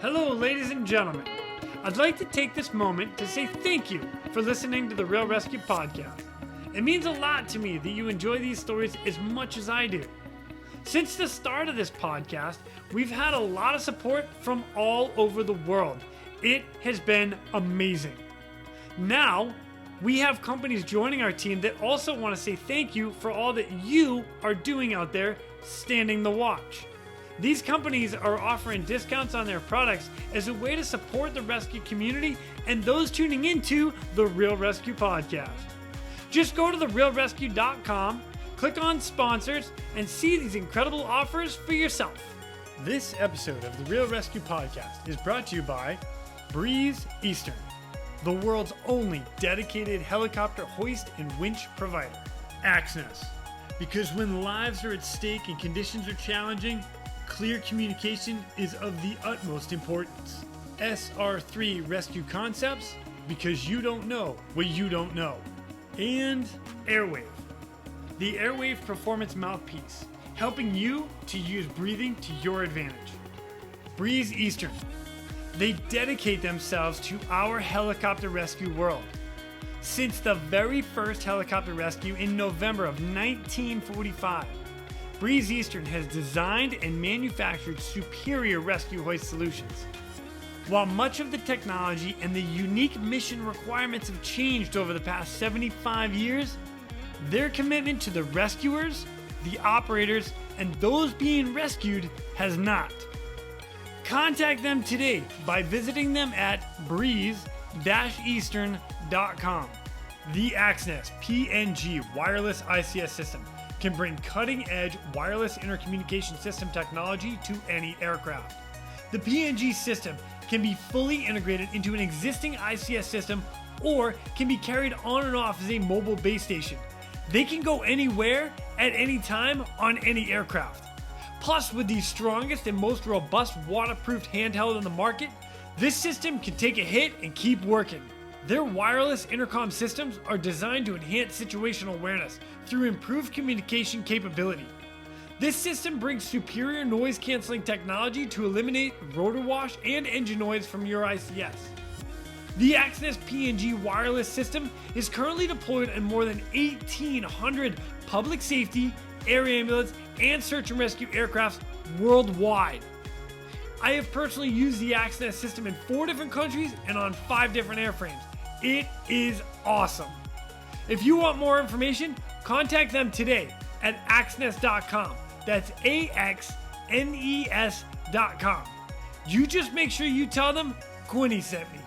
Hello, ladies and gentlemen. I'd like to take this moment to say thank you for listening to the Real Rescue podcast. It means a lot to me that you enjoy these stories as much as I do. Since the start of this podcast, we've had a lot of support from all over the world. It has been amazing. Now, we have companies joining our team that also want to say thank you for all that you are doing out there standing the watch. These companies are offering discounts on their products as a way to support the rescue community and those tuning into the Real Rescue podcast. Just go to therealresq.com, click on sponsors, and see these incredible offers for yourself. This episode of the Real Rescue podcast is brought to you by Breeze Eastern, the world's only dedicated helicopter hoist and winch provider. Axness, because when lives are at stake and conditions are challenging, clear communication is of the utmost importance. SR3 ResQ Concepts, because you don't know what you don't know. And Airwave, the Airwave Performance Mouthpiece, helping you to use breathing to your advantage. Breeze Eastern, they dedicate themselves to our helicopter rescue world. Since the very first helicopter rescue in November of 1945, Breeze Eastern has designed and manufactured superior rescue hoist solutions. While much of the technology and the unique mission requirements have changed over the past 75 years, their commitment to the rescuers, the operators, and those being rescued has not. Contact them today by visiting them at breeze-eastern.com. The Axness PNG wireless ICS system can bring cutting-edge wireless intercommunication system technology to any aircraft. The PNG system can be fully integrated into an existing ICS system or can be carried on and off as a mobile base station. They can go anywhere at any time on any aircraft. Plus, with the strongest and most robust waterproof handheld on the market, this system can take a hit and keep working. Their wireless intercom systems are designed to enhance situational awareness through improved communication capability. This system brings superior noise canceling technology to eliminate rotor wash and engine noise from your ICS. The Axness PNG wireless system is currently deployed in more than 1,800 public safety, air ambulance, and search and rescue aircrafts worldwide. I have personally used the Axness system in 4 different countries and on 5 different airframes. It is awesome. If you want more information, contact them today at axness.com. That's AXNES.com. You just make sure you tell them Quinny sent me.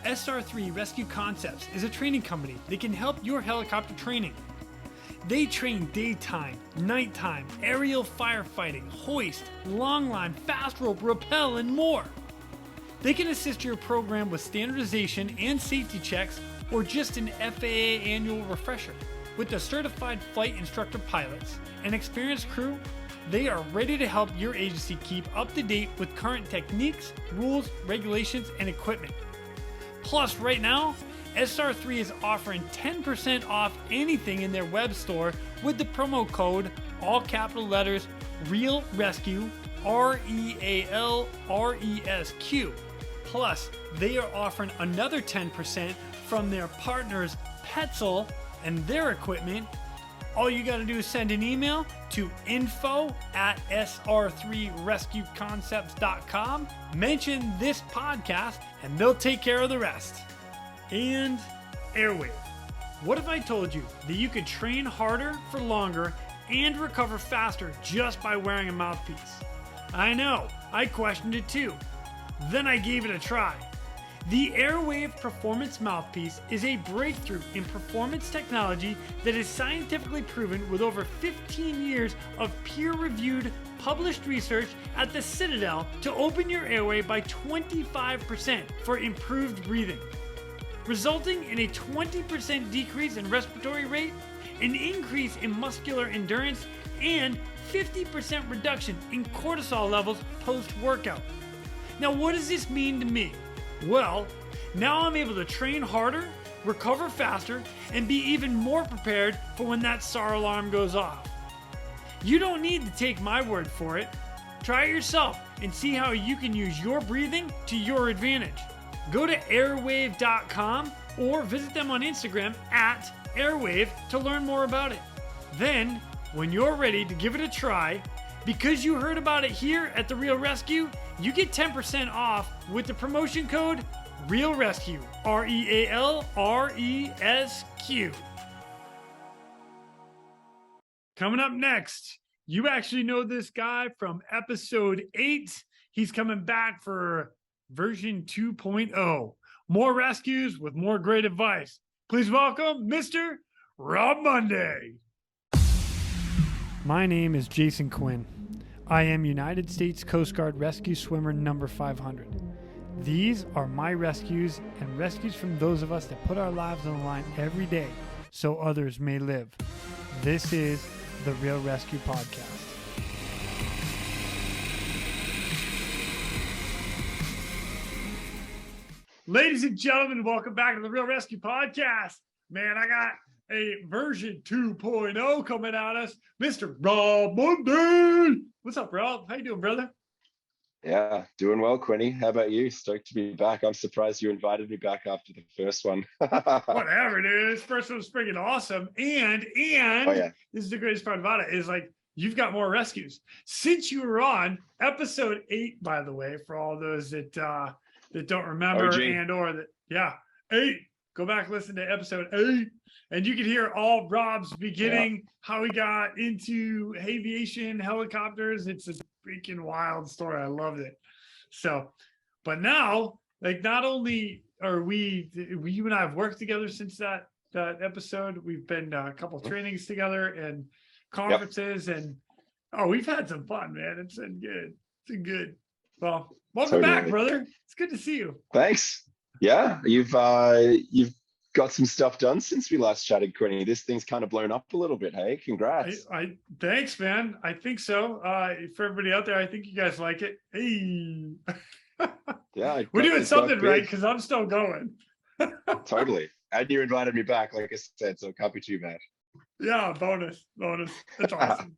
SR3 ResQ Concepts is a training company that can help your helicopter training. They train daytime, nighttime, aerial firefighting, hoist, longline, fast rope, rappel, and more. They can assist your program with standardization and safety checks or just an FAA annual refresher. With the certified flight instructor pilots and experienced crew, they are ready to help your agency keep up to date with current techniques, rules, regulations, and equipment. Plus, right now, SR3 is offering 10% off anything in their web store with the promo code, all capital letters, Real Rescue, REALRESQ. Plus, they are offering another 10% from their partners Petzl and their equipment. All you got to do is send an email to info@sr3rescueconcepts.com, mention this podcast, and they'll take care of the rest. And Airwave. What if I told you that you could train harder for longer and recover faster just by wearing a mouthpiece? I know, I questioned it too. Then I gave it a try. The Airwave Performance Mouthpiece is a breakthrough in performance technology that is scientifically proven with over 15 years of peer-reviewed, published research at the Citadel to open your airway by 25% for improved breathing, resulting in a 20% decrease in respiratory rate, an increase in muscular endurance, and 50% reduction in cortisol levels post-workout. Now, what does this mean to me? Well, now I'm able to train harder, recover faster, and be even more prepared for when that SAR alarm goes off. You don't need to take my word for it. Try it yourself and see how you can use your breathing to your advantage. Go to airwave.com or visit them on Instagram at airwave to learn more about it. Then, when you're ready to give it a try, because you heard about it here at The Real Rescue, you get 10% off with the promotion code REALRESQ, REALRESQ. Coming up next, you actually know this guy from episode 8. He's coming back for version 2.0. More rescues with more great advice. Please welcome Mr. Rob Munday. My name is Jason Quinn. I am United States Coast Guard Rescue Swimmer number 500. These are my rescues and rescues from those of us that put our lives on the line every day so others may live. This is the Real Rescue Podcast. Ladies and gentlemen, welcome back to the Real Rescue Podcast. Man, I got a version 2.0 coming at us. Mr. Rob Munday. What's up, Rob? How you doing, brother? Yeah, doing well, Quinny. How about you? Stoked to be back. I'm surprised you invited me back after the first one. Whatever, dude. This first one was freaking awesome. And oh, yeah. This is the greatest part about it, is like, you've got more rescues. Since you were on episode 8, by the way, for all those that don't remember and or that, 8. Go back and listen to episode 8. And you can hear all Rob's beginning, how he got into aviation, helicopters. It's a freaking wild story. I loved it. So, but now, like, not only are you and I have worked together since that episode. We've been a couple trainings together and conferences, and we've had some fun, man. It's been good. It's been good. Well, welcome back, brother. It's good to see you. Thanks. Yeah, you've got some stuff done since we last chatted, Quinny. This thing's kind of blown up a little bit. Hey, congrats. Thanks, man. I think so. For everybody out there, I think you guys like it. Hey. Yeah, we're doing something right, because I'm still going. Totally. And you invited me back, like I said, so it can't be too bad. Yeah, bonus. That's awesome.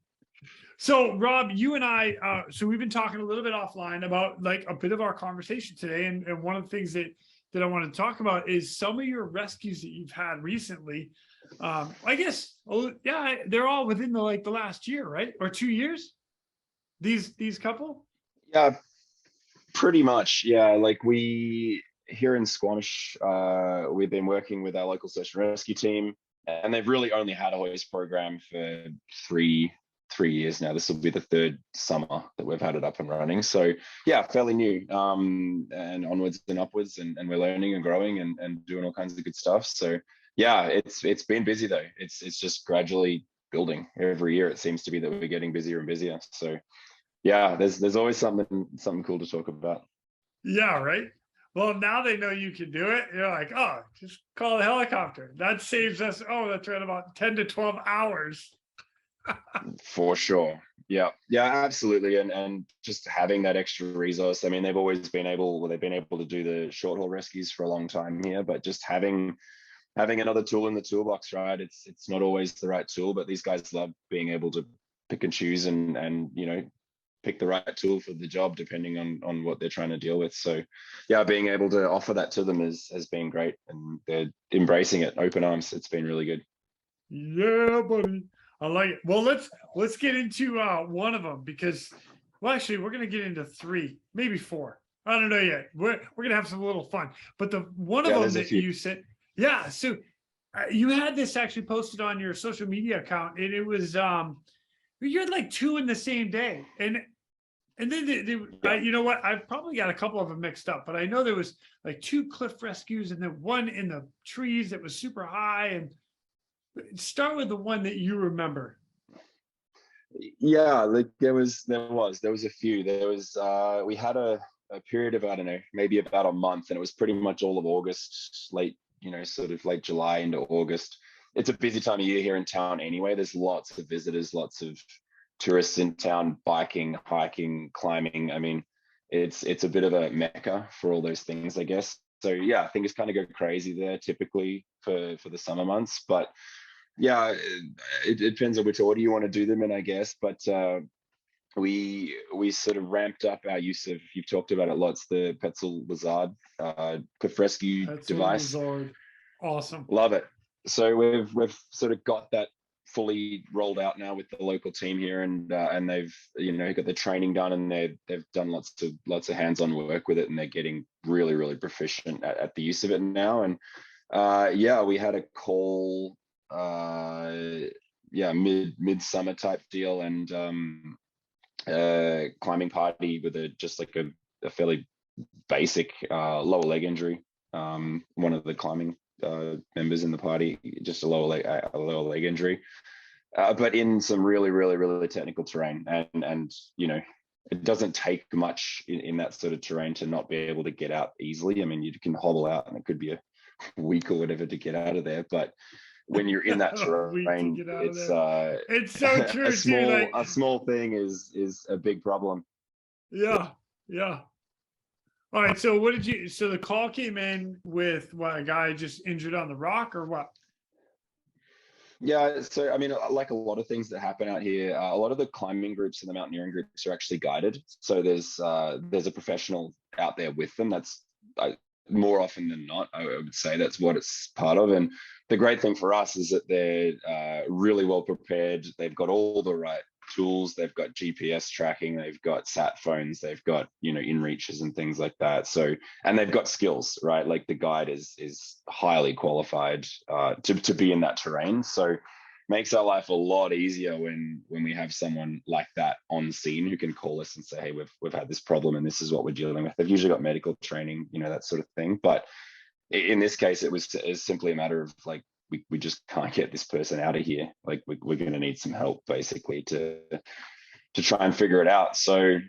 So, Rob, you and I, so we've been talking a little bit offline about like a bit of our conversation today. And one of the things that I want to talk about is some of your rescues that you've had recently. I guess, they're all within the last year, right? Or 2 years? These couple? Yeah, pretty much. Yeah, like we here in Squamish, we've been working with our local search and rescue team, and they've really only had a hoist program for three years now. This will be the 3rd summer that we've had it up and running. So yeah, fairly new, and onwards and upwards, and we're learning and growing and doing all kinds of good stuff. So yeah, it's been busy though. It's just gradually building every year. It seems to be that we're getting busier and busier. So yeah, there's always something cool to talk about. Yeah, right. Well, now they know you can do it. You're like, just call a helicopter. That saves us, that's right, about 10 to 12 hours. For sure. Yeah, absolutely. And just having that extra resource. I mean, they've been able to do the short haul rescues for a long time here, but just having another tool in the toolbox, right? It's not always the right tool, but these guys love being able to pick and choose and pick the right tool for the job depending on what they're trying to deal with. So yeah, being able to offer that to them has been great, and they're embracing it, open arms. It's been really good. Yeah, buddy. I like it. Well, let's get into one of them, because, well, actually, we're gonna get into 3, maybe 4. I don't know yet. We're gonna have some little fun. But the one of them that you said, so you had this actually posted on your social media account, and it was you had like 2 in the same day, and then you know what? I've probably got a couple of them mixed up, but I know there was like 2 cliff rescues, and then one in the trees that was super high. And start with the one that you remember. Yeah, like there was a few. We had a period of, I don't know, maybe about a month, and it was pretty much all of August, sort of late July into August. It's a busy time of year here in town anyway. There's lots of visitors, lots of tourists in town, biking, hiking, climbing. I mean, it's a bit of a mecca for all those things, I guess. So yeah, things kind of go crazy there typically for the summer months. But yeah, it depends on which order you want to do them in, I guess. But we sort of ramped up our use of, you've talked about it lots, the Petzl Lizard cliff rescue Petzl device. Lizard. Awesome. Love it. So we've sort of got that fully rolled out now with the local team here, and they've got the training done, and they've done lots of hands-on work with it, and they're getting really proficient at the use of it now. And we had a call midsummer type deal, and climbing party with just like a fairly basic lower leg injury. One of the climbing members in the party, just a lower leg injury, but in some really technical terrain, and it doesn't take much in that sort of terrain to not be able to get out easily. I mean, you can hobble out, and it could be a week or whatever to get out of there, but when you're in that terrain, it's so true. A small thing is a big problem. Yeah. All right, so so the call came in with what, a guy just injured on the rock or what? Yeah, so I mean, like a lot of things that happen out here, a lot of the climbing groups and the mountaineering groups are actually guided. So there's a professional out there with them. That's more often than not, I would say that's what it's part of. And the great thing for us is that they're really well prepared. They've got all the right tools. They've got GPS tracking. They've got sat phones. They've got inReaches and things like that. So, and they've got skills, right? Like the guide is highly qualified to be in that terrain. So makes our life a lot easier when we have someone like that on scene who can call us and say, hey, we've had this problem and this is what we're dealing with. They've usually got medical training, that sort of thing. But in this case, it was simply a matter of like, we just can't get this person out of here. Like we're going to need some help basically to try and figure it out. So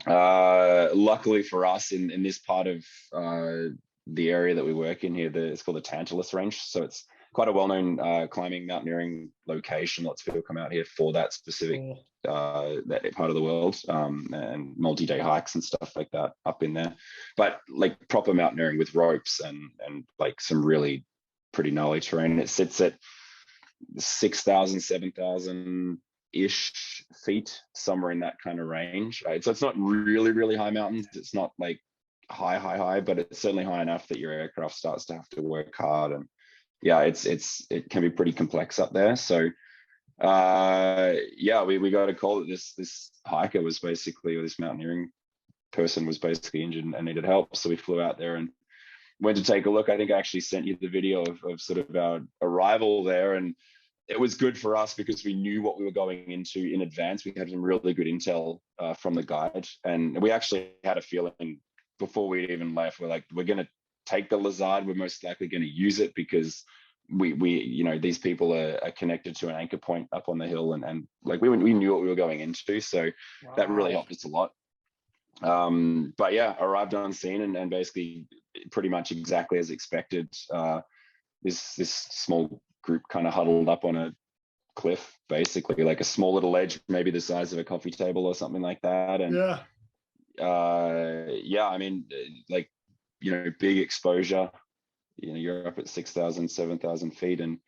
luckily for us in this part of the area that we work in here, it's called the Tantalus Range. So it's quite a well-known climbing mountaineering location. Lots of people come out here for that specific that part of the world, and multi-day hikes and stuff like that up in there. But like proper mountaineering with ropes and like some really pretty gnarly terrain. It sits at 6,000, 7,000 ish feet, somewhere in that kind of range. Right? So it's not really high mountains. It's not like high, but it's certainly high enough that your aircraft starts to have to work hard. And yeah, it can be pretty complex up there. So we got a call that this hiker was basically, or this mountaineering person was basically injured and needed help. So we flew out there and went to take a look. I think I actually sent you the video of sort of our arrival there, and it was good for us because we knew what we were going into in advance. We had some really good intel from the guide, and we actually had a feeling before we even left, we're like, we're going to take the Lizard. We're most likely going to use it because we these people are connected to an anchor point up on the hill, and like we knew what we were going into. So that really helped us a lot. But yeah, arrived on scene and basically pretty much exactly as expected. This small group kind of huddled up on a cliff, basically like a small little ledge, maybe the size of a coffee table or something like that. And I mean, like, big exposure, you're up at 6,000, 7,000 feet, and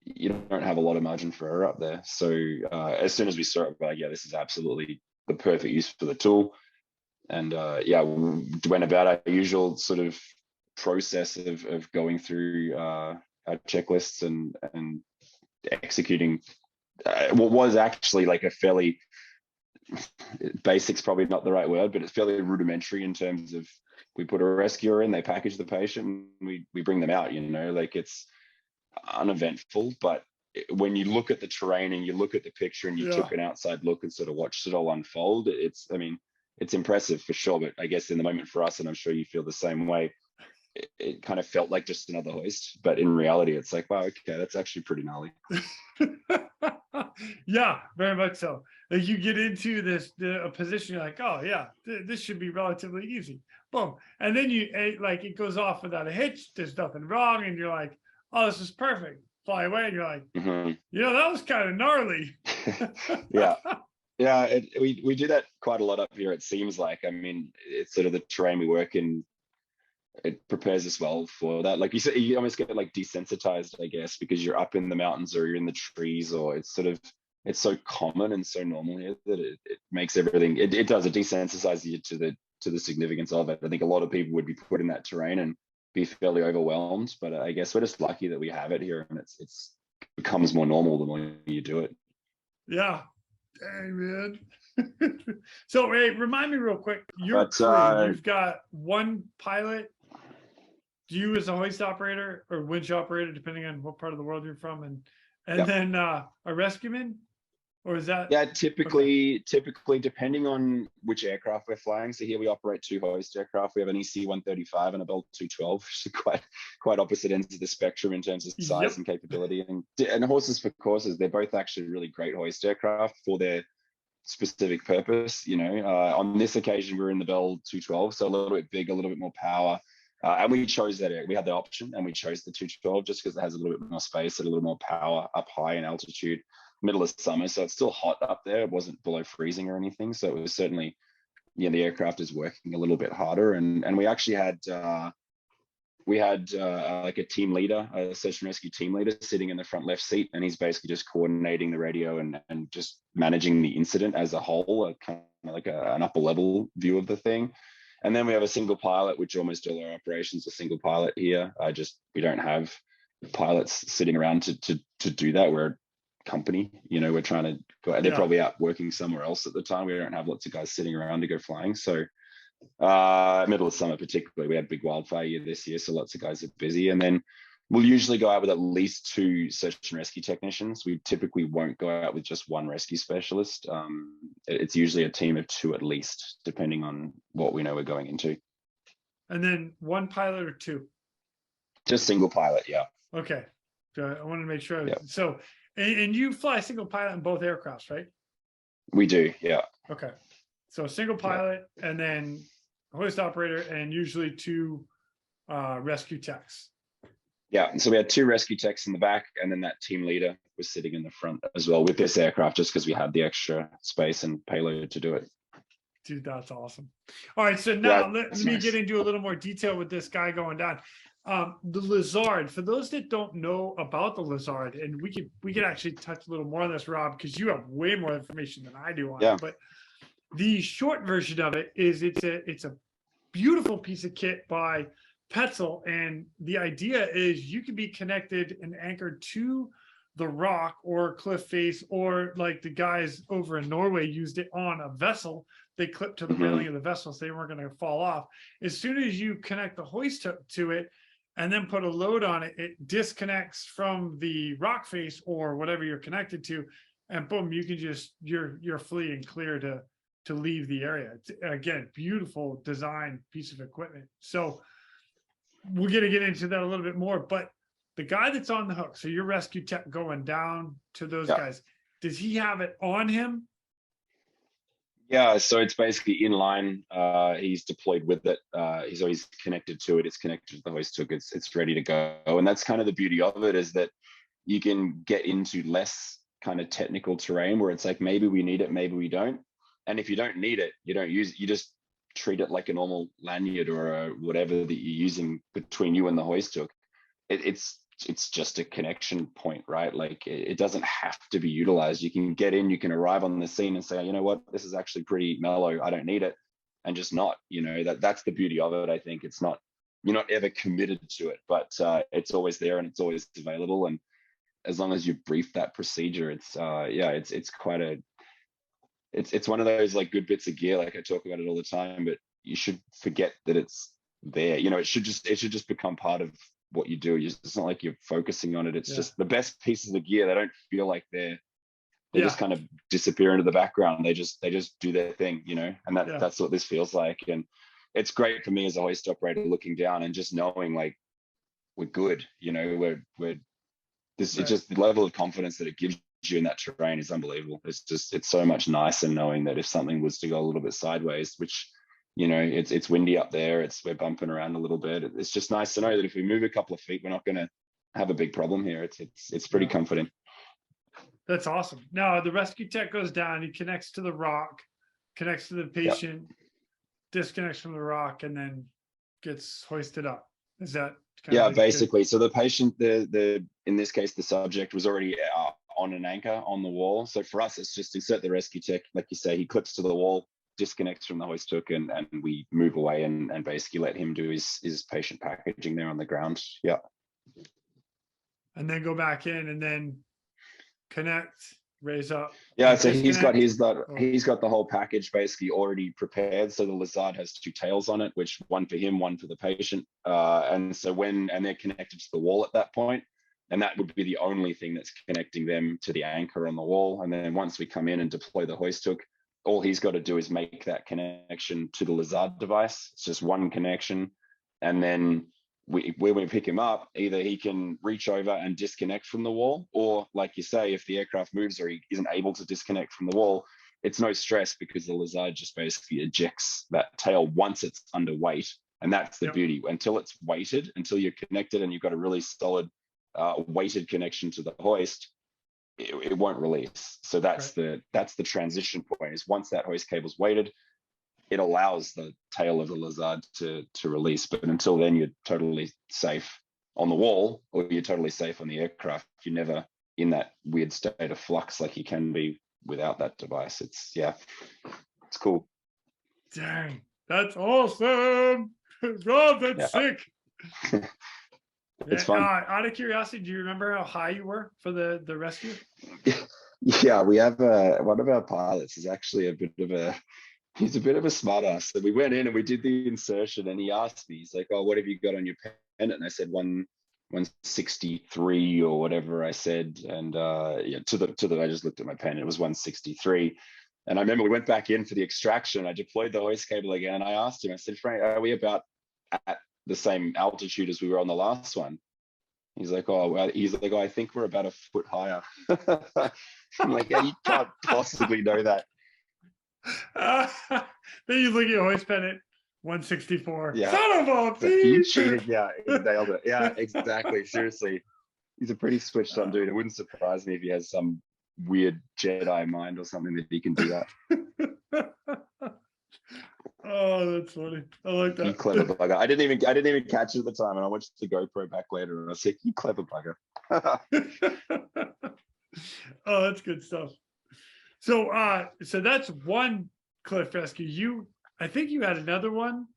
you don't have a lot of margin for error up there. So as soon as we saw it, we're like, yeah, this is absolutely the perfect use for the tool. And we went about our usual sort of process of going through our checklists and executing what was actually like a fairly, basic's probably not the right word, but it's fairly rudimentary in terms of, we put a rescuer in, they package the patient, and we bring them out, like it's uneventful. But when you look at the terrain and you look at the picture and you took an outside look and sort of watched it all unfold, it's impressive for sure. But I guess in the moment for us, and I'm sure you feel the same way, it kind of felt like just another hoist. But in reality, it's like, wow, okay, that's actually pretty gnarly. Yeah, very much so. Like you get into a position, you're like, oh yeah, this should be relatively easy. Boom. And then it goes off without a hitch. There's nothing wrong. And you're like, oh, this is perfect. Fly away. And you're like, that was kind of gnarly. Yeah, we do that quite a lot up here, it seems like. I mean, it's sort of the terrain we work in. It prepares us well for that. Like you said, you almost get like desensitized, I guess, because you're up in the mountains or you're in the trees, or it's it's so common and so normal here that it makes everything, it does, it desensitizes you to the significance of it. I think a lot of people would be put in that terrain and be fairly overwhelmed, but I guess we're just lucky that we have it here, and it's becomes more normal the more you do it. Yeah. Dang, man. So, hey, remind me real quick, your But, crew, you've got one pilot, you as a hoist operator or winch operator, depending on what part of the world you're from, and Yep. then a rescueman, or is that? Yeah, typically depending on which aircraft we're flying. So here we operate 2 hoist aircraft. We have an EC-135 and a Bell 212, which are quite opposite ends of the spectrum in terms of size Yep. and capability. And horses for courses, they're both actually really great hoist aircraft for their specific purpose. On this occasion, we're in the Bell 212, so a little bit big, a little bit more power. And we chose that. We had the option, and we chose the 212 just because it has a little bit more space and a little more power up high in altitude, middle of summer. So it's still hot up there. It wasn't below freezing or anything. So it was certainly, the aircraft is working a little bit harder. And we actually had like a team leader, a search and rescue team leader, sitting in the front left seat, and he's basically just coordinating the radio and just managing the incident as a whole, kind of like an upper level view of the thing. And then we have a single pilot, which almost all our operations are single pilot here. We don't have pilots sitting around to do that. We're a company, we're trying to go. They're probably out working somewhere else at the time. We don't have lots of guys sitting around to go flying. So middle of summer particularly, we had a big wildfire year this year, so lots of guys are busy. And then we'll usually go out with at least 2 search and rescue technicians. We typically won't go out with just 1 rescue specialist. It's usually a team of 2 at least, depending on what we know we're going into. And then 1 pilot or 2? Just single pilot, yeah. Okay. I wanted to make sure. Yep. So, and you fly single pilot in both aircrafts, right? We do, yeah. Okay. So single pilot, and then hoist operator, and usually 2 rescue techs. Yeah, and so we had 2 rescue techs in the back, and then that team leader was sitting in the front as well with this aircraft, just because we had the extra space and payload to do it. Dude, that's awesome. All right, so now let me get into a little more detail with this guy going down. The Lizard, for those that don't know about the Lizard, and we could actually touch a little more on this, Rob, because you have way more information than I do on it. But the short version of it is it's a beautiful piece of kit by Petzl, and the idea is you can be connected and anchored to the rock or cliff face, or like the guys over in Norway used it on a vessel. They clipped to the railing of the vessel so they weren't going to fall off. As soon as you connect the hoist to it and then put a load on it, it disconnects from the rock face or whatever you're connected to, and boom, you can just you're free and clear to leave the area. It's, again, beautiful design piece of equipment. So we're going to get into that a little bit more, but the guy that's on the hook, so your rescue tech going down to those guys, does he have it on him? Yeah, so it's basically in line. He's deployed with it. He's always connected to it. It's connected to the hoist hook. It's ready to go. And that's kind of the beauty of it, is that you can get into less kind of technical terrain where it's like, maybe we need it, maybe we don't. And if you don't need it, you don't use it. You just treat it like a normal lanyard or whatever that you're using between you and the hoist hook. It's just a connection point, right? Like it doesn't have to be utilized. You can get in, you can arrive on the scene and say, you know what, this is actually pretty mellow, I don't need it, and just not, that's the beauty of it. I think it's not, you're not ever committed to it, but it's always there and it's always available. And as long as you brief that procedure, it's quite a, it's one of those like good bits of gear. Like I talk about it all the time, but you should forget that it's there. It should just become part of what you do. It's not like you're focusing on it. It's just the best pieces of gear. They don't feel like they just kind of disappear into the background. They just do their thing, and that's what this feels like. And it's great for me as a hoist operator looking down and just knowing like we're good, it's just the level of confidence that it gives you in that terrain is unbelievable. It's so much nicer knowing that if something was to go a little bit sideways, which it's windy up there, we're bumping around a little bit. It's just nice to know that if we move a couple of feet, we're not going to have a big problem here. It's pretty comforting. That's awesome. Now the rescue tech goes down, he connects to the rock, connects to the patient, disconnects from the rock, and then gets hoisted up. Is that kind of basically. So the patient, the in this case, the subject was already on an anchor on the wall. So for us, it's just insert the rescue tech, like you say, he clips to the wall, disconnects from the hoist hook, and we move away and basically let him do his patient packaging there on the ground. Yeah. And then go back in and then connect, raise up. Yeah, so he's got the whole package basically already prepared. So the Lizard has two tails on it, which one for him, one for the patient. And so they're connected to the wall at that point, and that would be the only thing that's connecting them to the anchor on the wall. And then once we come in and deploy the hoist hook, all he's got to do is make that connection to the Lizard device. It's just one connection, and then when we pick him up, either he can reach over and disconnect from the wall, or like you say, if the aircraft moves or he isn't able to disconnect from the wall, it's no stress because the Lizard just basically ejects that tail once it's underweight. And that's the beauty. Until it's weighted, until you're connected and you've got a really solid weighted connection to the hoist, it won't release. So that's the transition point, is once that hoist cable's weighted, it allows the tail of the Lizard to release. But until then, you're totally safe on the wall, or you're totally safe on the aircraft. You're never in that weird state of flux like you can be without that device. It's cool. Dang, that's awesome. Rob, that's sick. It's fun. Out of curiosity, do you remember how high you were for the rescue? Yeah, we have one of our pilots is actually he's a bit of a smart ass. So we went in and we did the insertion, and he asked me, he's like, "Oh, what have you got on your pennant?" And I said 163 or whatever I said. And I just looked at my pen, it was 163. And I remember we went back in for the extraction. I deployed the hoist cable again, and I asked him, I said, "Frank, are we about at the same altitude as we were on the last one?" He's like, "Oh, well," he's like, "Oh, I think we're about a foot higher." I'm like, "Yeah, you can't possibly know that." Then you look at your hoist pennant, 164. Yeah. Son of a bitch! You cheated. Yeah, he nailed it. Yeah, exactly. Seriously, he's a pretty switched on dude. It wouldn't surprise me if he has some weird Jedi mind or something that he can do that. Oh, that's funny. I like that. You clever bugger. I didn't even catch it at the time, and I watched the GoPro back later, and I said, "You clever bugger." Oh, that's good stuff. So that's one cliff rescue. I think you had another one,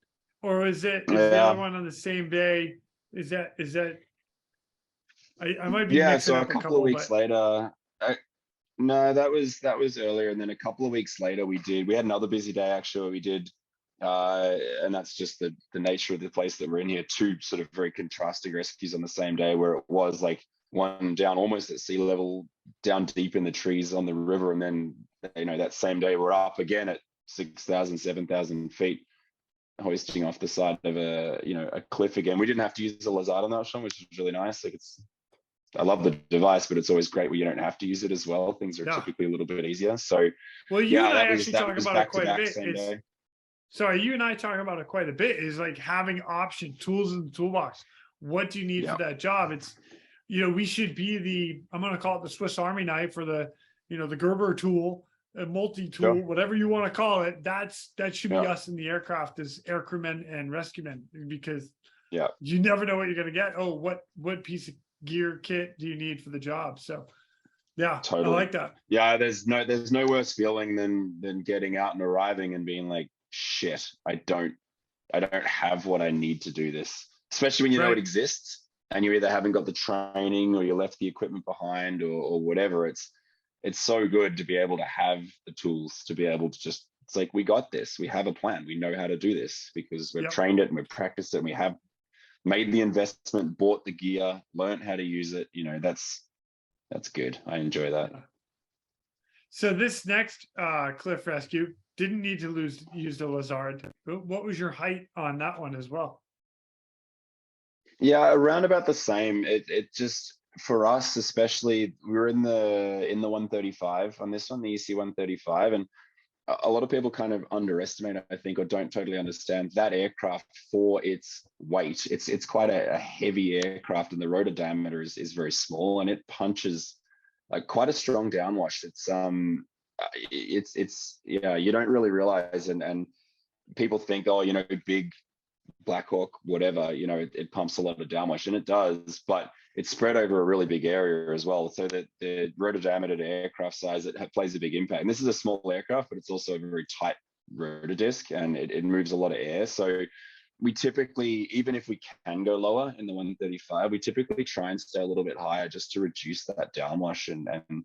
or is the other one on the same day? Is that I might be mixing so up a couple of weeks later. No, that was earlier, and then a couple of weeks later we had another busy day actually where we did, and that's just the nature of the place that we're in here. Two sort of very contrasting rescues on the same day, where it was like one down almost at sea level, down deep in the trees on the river, and then that same day we're up again at 6,000, 7,000 feet, hoisting off the side of a cliff again. We didn't have to use a Lizard on that one, which was really nice. Like I love the device, but it's always great when you don't have to use it as well. Things are typically a little bit easier. So well, you and I actually talk about it quite a bit. You and I talk about it quite a bit, is like having tools in the toolbox. What do you need for that job? It's we should be I'm going to call it the Swiss Army knife, or the Gerber tool, a multi-tool, whatever you want to call it. That should be us in the aircraft as aircrewmen and rescuemen, because you never know what you're going to get. Oh, what piece of gear kit do you need for the job? So totally. I like that. There's no worse feeling than getting out and arriving and being like, shit, I don't have what I need to do this, especially when you know it exists and you either haven't got the training or you left the equipment behind or whatever. It's so good to be able to have the tools to be able to just, it's like, we got this, we have a plan, we know how to do this because we've trained it and we've practiced it and we have made the investment, bought the gear, learned how to use it. That's good. I enjoy that. So this next cliff rescue didn't need to use the Lizard. What was your height on that one as well? Yeah, around about the same. It just, for us especially, we were in the 135 on this one, the EC 135, and a lot of people kind of underestimate, I think, or don't totally understand that aircraft for its weight. It's quite a heavy aircraft, and the rotor diameter is very small, and it punches like quite a strong downwash. You don't really realize, and people think, oh, big Black Hawk, whatever, it pumps a lot of downwash, and it does, but it's spread over a really big area as well. So that the rotor diameter to aircraft size, plays a big impact. And this is a small aircraft, but it's also a very tight rotor disc, and it moves a lot of air. So we typically, even if we can go lower in the 135, we typically try and stay a little bit higher just to reduce that downwash and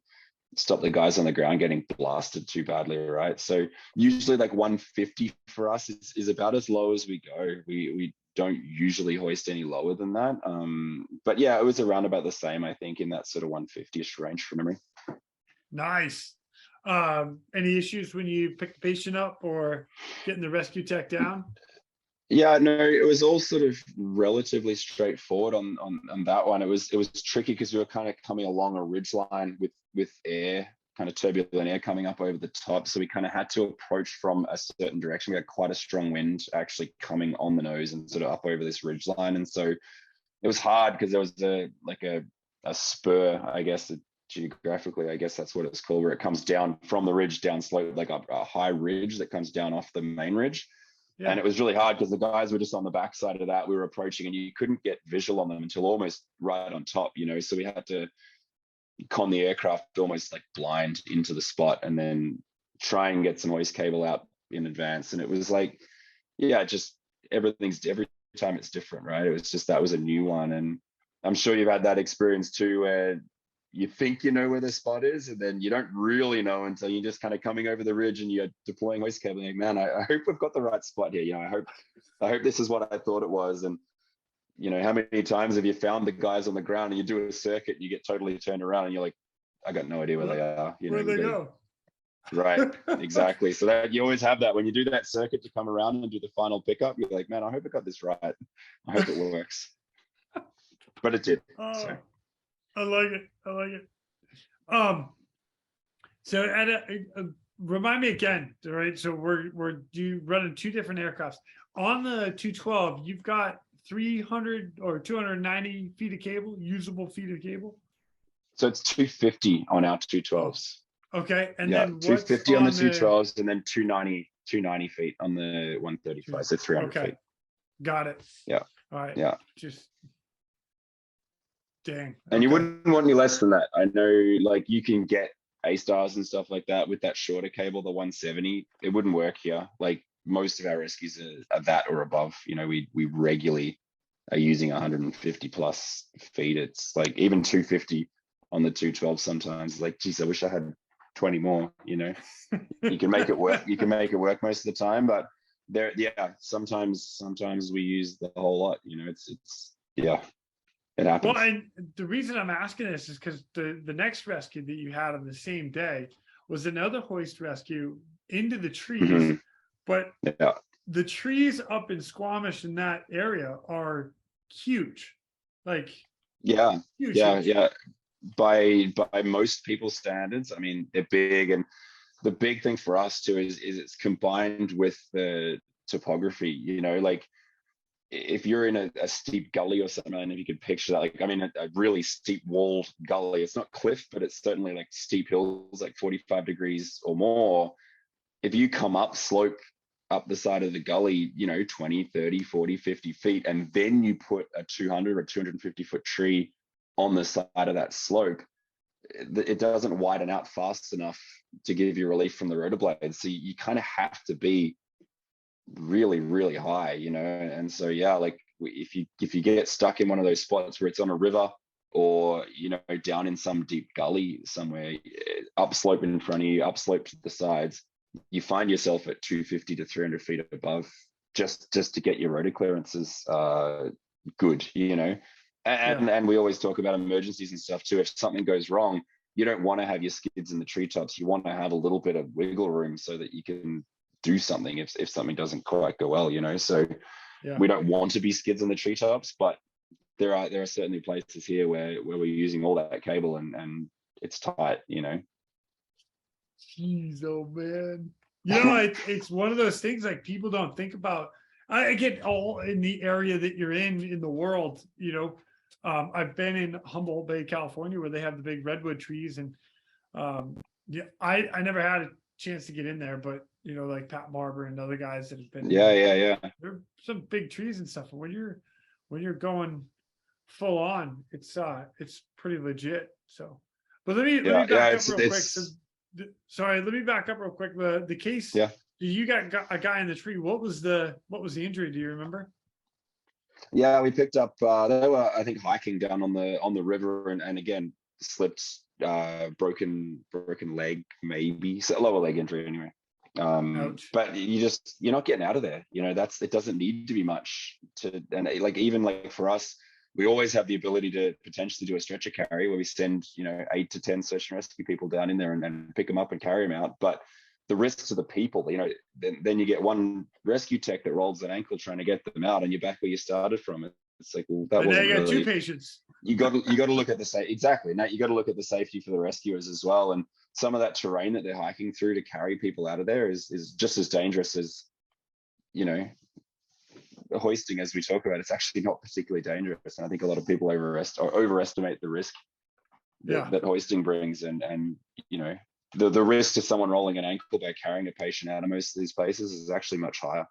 stop the guys on the ground getting blasted too badly, right? So usually like 150 for us is about as low as we go. We don't usually hoist any lower than that. But yeah, it was around about the same, I think, in that sort of 150-ish range from memory. Nice. Any issues when you pick the patient up or getting the rescue tech down? Yeah, no, it was all sort of relatively straightforward on that one. It was tricky because we were kind of coming along a ridge line with air, kind of turbulent air coming up over the top. So we kind of had to approach from a certain direction. We had quite a strong wind actually coming on the nose and sort of up over this ridge line. And so it was hard because there was a spur, I guess, geographically, I guess that's what it's called, where it comes down from the ridge down slope, like a high ridge that comes down off the main ridge. Yeah. And it was really hard because the guys were just on the backside of that. We were approaching, and you couldn't get visual on them until almost right on top, So we had to con the aircraft almost like blind into the spot and then try and get some hoist cable out in advance. And it was like, yeah, just every time it's different, right? It was just, that was a new one. And I'm sure you've had that experience too, where you think you know where the spot is, and then you don't really know until you're just kind of coming over the ridge and you're deploying hoist cable. Like, man, I hope we've got the right spot here. I hope this is what I thought it was. And how many times have you found the guys on the ground and you do a circuit and you get totally turned around and you're like, I got no idea where they are. Where they go? Right, exactly. So that you always have that when you do that circuit to come around and do the final pickup. You're like, man, I hope I got this right. I hope it works. But it did. So. I like it. So remind me again, right? So we're running two different aircrafts. On the 212, you've got 300 or 290 feet of cable, usable feet of cable. So it's 250 on our 212s. Okay, and yeah, then 250 on the 212s, and then 290 feet on the 135. So 300 feet. Got it. Yeah. All right. Yeah. Just. Dang. And you wouldn't want any less than that. I know, like, you can get A-stars and stuff like that with that shorter cable, the 170. It wouldn't work here. Like, most of our rescues are that or above. We regularly are using 150 plus feet. It's like even 250 on the 212 sometimes. Like, geez, I wish I had 20 more. You can make it work. You can make it work most of the time, but sometimes we use the whole lot. It happens. Well, and the reason I'm asking this is because the next rescue that you had on the same day was another hoist rescue into the trees. Mm-hmm. But the trees up in Squamish in that area are huge. Like, huge. Yeah. By most people's standards, I mean, they're big. And the big thing for us too is it's combined with the topography, like, if you're in a steep gully or something, and if you could picture that, like, I mean, a really steep walled gully, it's not cliff, but it's certainly like steep hills, like 45 degrees or more. If you come up slope up the side of the gully, 20, 30, 40, 50 feet, and then you put a 200 or 250 foot tree on the side of that slope, it doesn't widen out fast enough to give you relief from the rotor blades. So you kind of have to be really, really high, and so like, if you get stuck in one of those spots where it's on a river or down in some deep gully somewhere, upslope in front of you, upslope to the sides, you find yourself at 250 to 300 feet above just to get your rotor clearances good, and we always talk about emergencies and stuff too. If something goes wrong, you don't want to have your skids in the treetops. You want to have a little bit of wiggle room so that you can do something if something doesn't quite go well, so we don't want to be skids on the treetops, but there are certainly places here where we're using all that cable and it's tight. Jeez, oh man, it's one of those things like people don't think about. I get all in the area that you're in the world. I've been in Humboldt Bay, California, where they have the big redwood trees, and I never had a chance to get in there, but like Pat Marber and other guys that have been they're some big trees and stuff. And when you're going full on, it's pretty legit. So, but let me back up real quick. So, sorry, let me back up real quick. The case. Yeah. You got a guy in the tree. What was the injury? Do you remember? Yeah, we picked up. They were, I think, hiking down on the river, and again slipped, broken leg, maybe so lower leg injury anyway. But you're not getting out of there. It doesn't need to be much to, and like even like for us, we always have the ability to potentially do a stretcher carry where we send 8 to 10 search and rescue people down in there and pick them up and carry them out. But the risks to the people, then you get one rescue tech that rolls an ankle trying to get them out, and you're back where you started from. It's like, well, that wasn't really. 2 patients. You got to look at the safety. Exactly. Now you got to look at the safety for the rescuers as well, and some of that terrain that they're hiking through to carry people out of there is just as dangerous as, hoisting, as we talk about. It's actually not particularly dangerous, and I think a lot of people overestimate the risk that hoisting brings, and the risk to someone rolling an ankle by carrying a patient out of most of these places is actually much higher.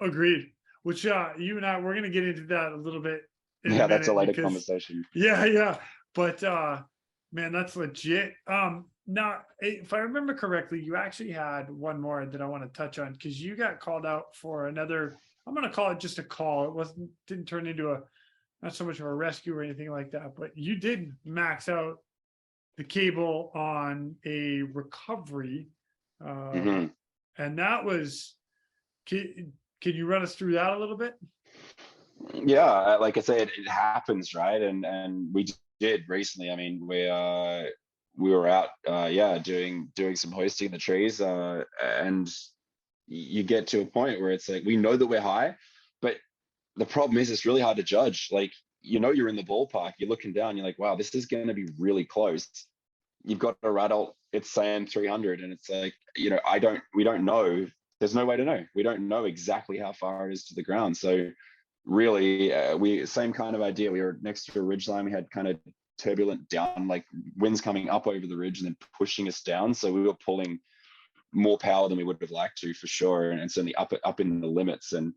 Agreed. Which you and I, we're going to get into that a little bit. That's a later conversation. Yeah. But man, that's legit. Now, if I remember correctly, you actually had one more that I want to touch on, because you got called out for another. I'm going to call it just a call. It didn't turn into not so much of a rescue or anything like that, but you did max out the cable on a recovery, and that was. Can you run us through that a little bit? Yeah, like I said, it happens, right? And we did recently. I mean, we were out, doing some hoisting in the trees, and you get to a point where it's like, we know that we're high, but the problem is it's really hard to judge. Like, you're in the ballpark, you're looking down, you're like, wow, this is going to be really close. You've got a rattle, it's saying 300, and it's like, we don't know. There's no way to know. We don't know exactly how far it is to the ground. So really, same kind of idea. We were next to a ridge line. We had kind of turbulent down, like winds coming up over the ridge and then pushing us down. So we were pulling more power than we would have liked to, for sure, and certainly up in the limits. And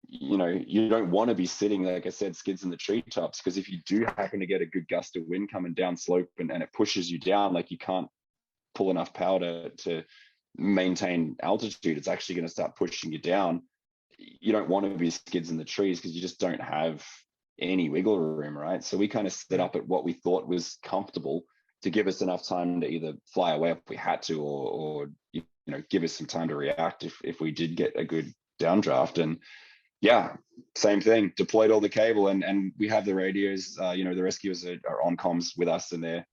you don't want to be sitting, like I said, skids in the treetops, because if you do happen to get a good gust of wind coming down slope and it pushes you down, like you can't pull enough power to maintain altitude, it's actually going to start pushing you down. You don't want to be skids in the trees because you just don't have any wiggle room, right? So we kind of set up at what we thought was comfortable to give us enough time to either fly away if we had to, or give us some time to react if we did get a good downdraft. And yeah, same thing, deployed all the cable, and we have the radios. The rescuers are on comms with us, and they're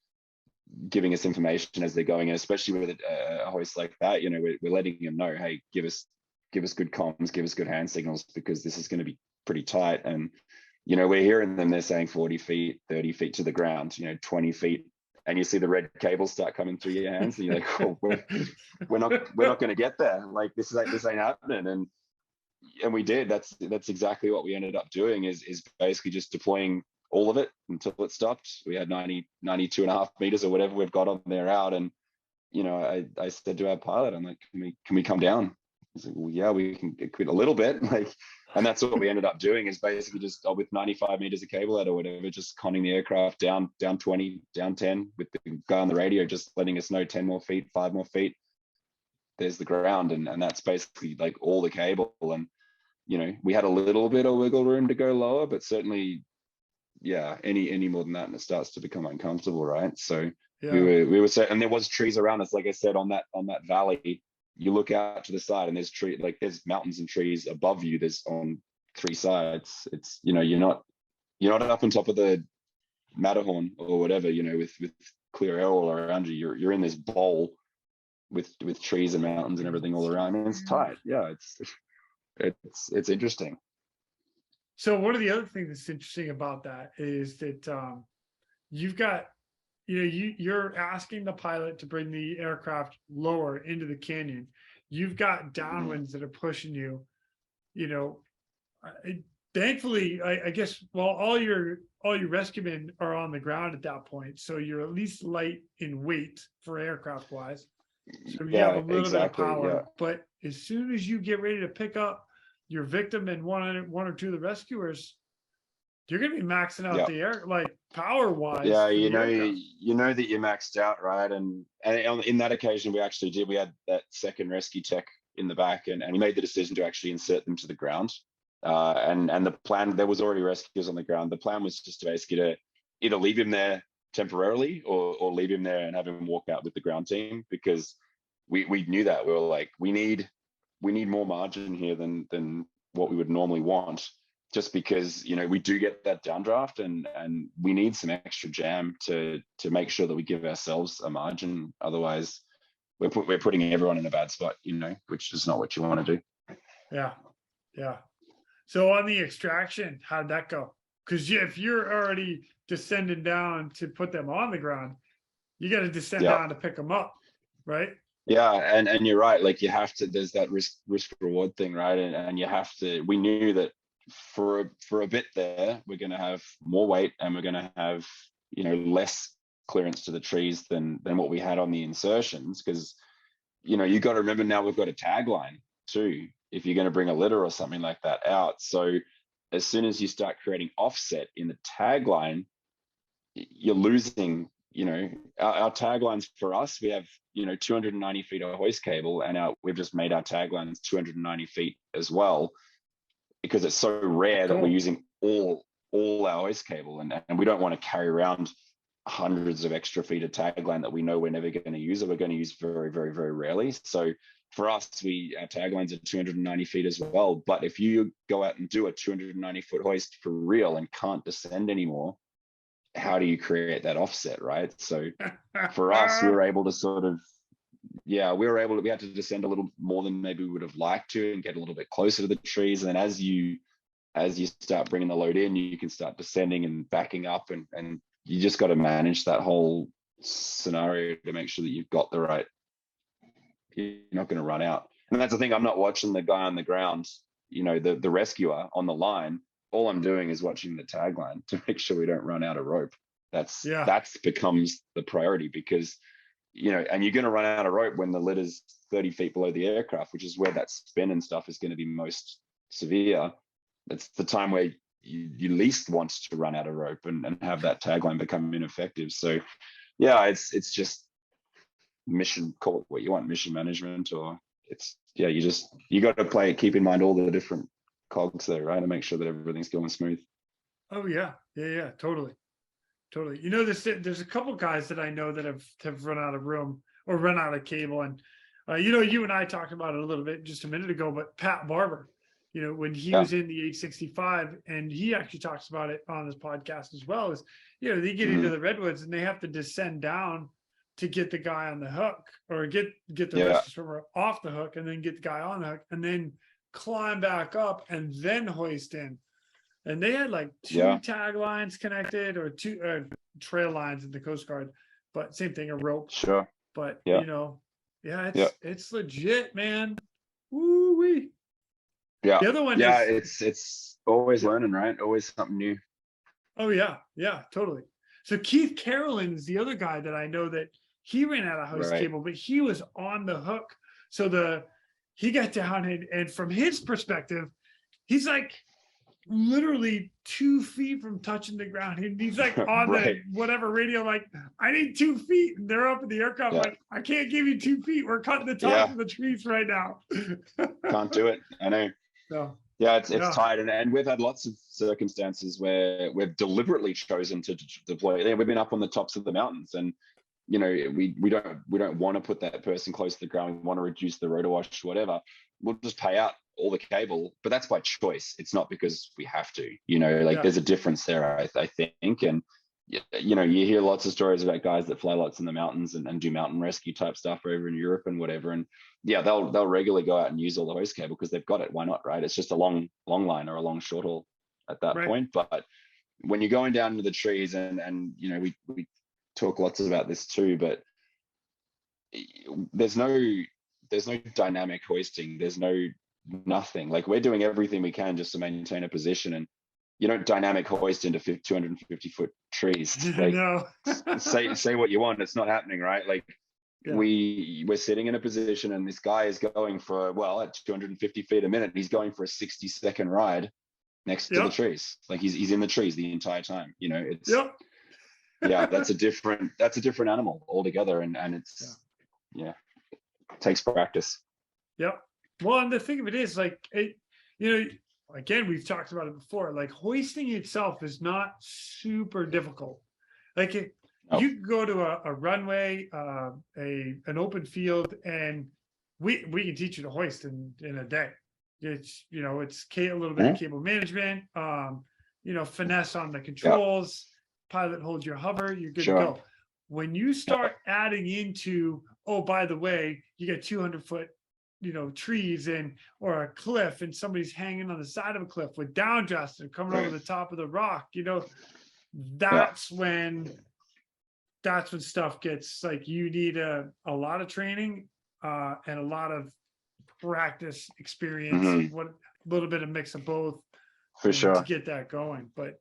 giving us information as they're going in, especially with a hoist like that. We're letting them know, hey, give us good comms, give us good hand signals, because this is going to be pretty tight. And we're hearing them, they're saying 40 feet, 30 feet to the ground, 20 feet, and you see the red cables start coming through your hands, and you're like, oh, we're not going to get there. Like, this ain't happening. And we did. That's exactly what we ended up doing, is basically just deploying all of it until it stopped. We had 92 and a half meters or whatever we've got on there out. And, I said to our pilot, I'm like, can we come down? He's like, well, yeah, we can quit a little bit. And that's what we ended up doing, is basically just with 95 meters of cable out or whatever, just conning the aircraft down 20, down 10, with the guy on the radio just letting us know 10 more feet, 5 more feet, there's the ground. And that's basically like all the cable. And, we had a little bit of wiggle room to go lower, but certainly, yeah, any more than that, and it starts to become uncomfortable, right? So yeah. we were set, and there was trees around us, like I said, on that valley. You look out to the side, and there's mountains and trees above you. There's on 3 sides. It's you're not up on top of the Matterhorn or whatever, with clear air all around you. You're in this bowl with trees and mountains and everything all around, and it's tight. Yeah, it's interesting. So one of the other things that's interesting about that is that you've got, you're asking the pilot to bring the aircraft lower into the canyon. You've got downwinds that are pushing you. Thankfully, I guess, well, all your rescuemen are on the ground at that point, so you're at least light in weight for aircraft wise. So you have a little bit of power. Yeah. But as soon as you get ready to pick up your victim and one or two of the rescuers, you're going to be maxing out Yeah. the air, like power wise. Yeah, you know that you're maxed out, right? And in that occasion, we actually did. We had that second rescue tech in the back, and he made the decision to actually insert them to the ground. And the plan, there was already rescuers on the ground. The plan was just to basically to either leave him there temporarily or leave him there and have him walk out with the ground team, because we knew that we were like, we need more margin here than what we would normally want, just because, you know, we do get that downdraft and we need some extra jam to make sure that we give ourselves a margin. Otherwise we're putting everyone in a bad spot, you know, which is not what you want to do. Yeah. So on the extraction, how'd that go? Because if you're already descending down to put them on the ground, you got to descend down to pick them up, right? Yeah, and you're right. Like, you have to. There's that risk reward thing, right? And you have to. We knew that for a bit there, we're going to have more weight and we're going to have, you know, less clearance to the trees than what we had on the insertions, because, you know, you got to remember, now we've got a tagline too if you're going to bring a litter or something like that out. So as soon as you start creating offset in the tagline, you're losing, you know, our taglines for us, we have, you know, 290 feet of hoist cable, and we've just made our taglines 290 feet as well, because it's so rare that we're using all our hoist cable, and we don't want to carry around hundreds of extra feet of tagline that we know we're never going to use, or we're going to use very, very, very rarely. So for us, our taglines are 290 feet as well. But if you go out and do a 290 foot hoist for real and can't descend anymore, how do you create that offset, right? So for us, we were able to sort of, we had to descend a little more than maybe we would have liked to and get a little bit closer to the trees. And then as you start bringing the load in, you can start descending and backing up, and you just got to manage that whole scenario to make sure that you've got the right, you're not going to run out. And that's the thing, I'm not watching the guy on the ground, you know, the rescuer on the line. All I'm doing is watching the tagline to make sure we don't run out of rope. That's becomes the priority, because, you know, and you're going to run out of rope when the litter's 30 feet below the aircraft, which is where that spin and stuff is going to be most severe. It's the time where you least want to run out of rope and have that tagline become ineffective. So yeah, it's just mission, call it what you want, mission management, or it's, you got to keep in mind all the different cogs there, right, to make sure that everything's going smooth. Oh yeah, totally. You know, there's a couple guys that I know that have run out of room or run out of cable, and you know, you and I talked about it a little bit just a minute ago, but Pat Barber, you know, when he was in the 865, and he actually talks about it on his podcast as well, is, you know, they get into the redwoods and they have to descend down to get the guy on the hook, or get the rescue swimmer off the hook, and then get the guy on the hook, and then climb back up and then hoist in. And they had like two tag lines connected, or two trail lines in the Coast Guard, but same thing, a rope. Sure. But you know, it's legit, man. Woo-wee. Yeah. The other one is, it's always learning, right? Always something new. Oh yeah, totally. So Keith Carolyn's the other guy that I know that he ran out of hoist cable, but he was on the hook. So he got down, and from his perspective, he's like literally 2 feet from touching the ground. He's like on the whatever radio, like, I need 2 feet. And they're up in the aircraft, like, I can't give you 2 feet. We're cutting the top of the trees right now. Can't do it. I know. So, it's tight, and we've had lots of circumstances where we've deliberately chosen to deploy. We've been up on the tops of the mountains, and you know, we don't want to put that person close to the ground. We want to reduce the rotor wash, whatever. We'll just pay out all the cable, but that's by choice. It's not because we have to. You know, like there's a difference there, I think. And you know, you hear lots of stories about guys that fly lots in the mountains and do mountain rescue type stuff over in Europe and whatever. And they'll regularly go out and use all the hoist cable because they've got it. Why not, right? It's just a long line or a long short haul at that point. But when you're going down into the trees, and you know, we talk lots about this too, but there's no dynamic hoisting. There's nothing. Like, we're doing everything we can just to maintain a position, and you don't dynamic hoist into 250 foot trees. Like, no. say what you want, it's not happening, right? Like, Yeah. we're sitting in a position and this guy is going for, well, at 250 feet a minute, he's going for a 60-second ride next to the Yep. trees. Like he's in the trees the entire time. You know, it's Yep. yeah, that's a different animal altogether. And it's it takes practice. Yep. Well, and the thing of it is, like, again, we've talked about it before. Like, hoisting itself is not super difficult. Like, you can go to a runway, an open field, and we can teach you to hoist in a day. It's it's a little bit of cable management, finesse on the controls, pilot hold your hover, you're good to go. When you start adding into, oh, by the way, you get 200-foot trees or a cliff, and somebody's hanging on the side of a cliff with downdrafts and coming over the top of the rock, that's when stuff gets like, you need a lot of training and a lot of practice, experience, what a little bit of mix of both for sure to get that going. But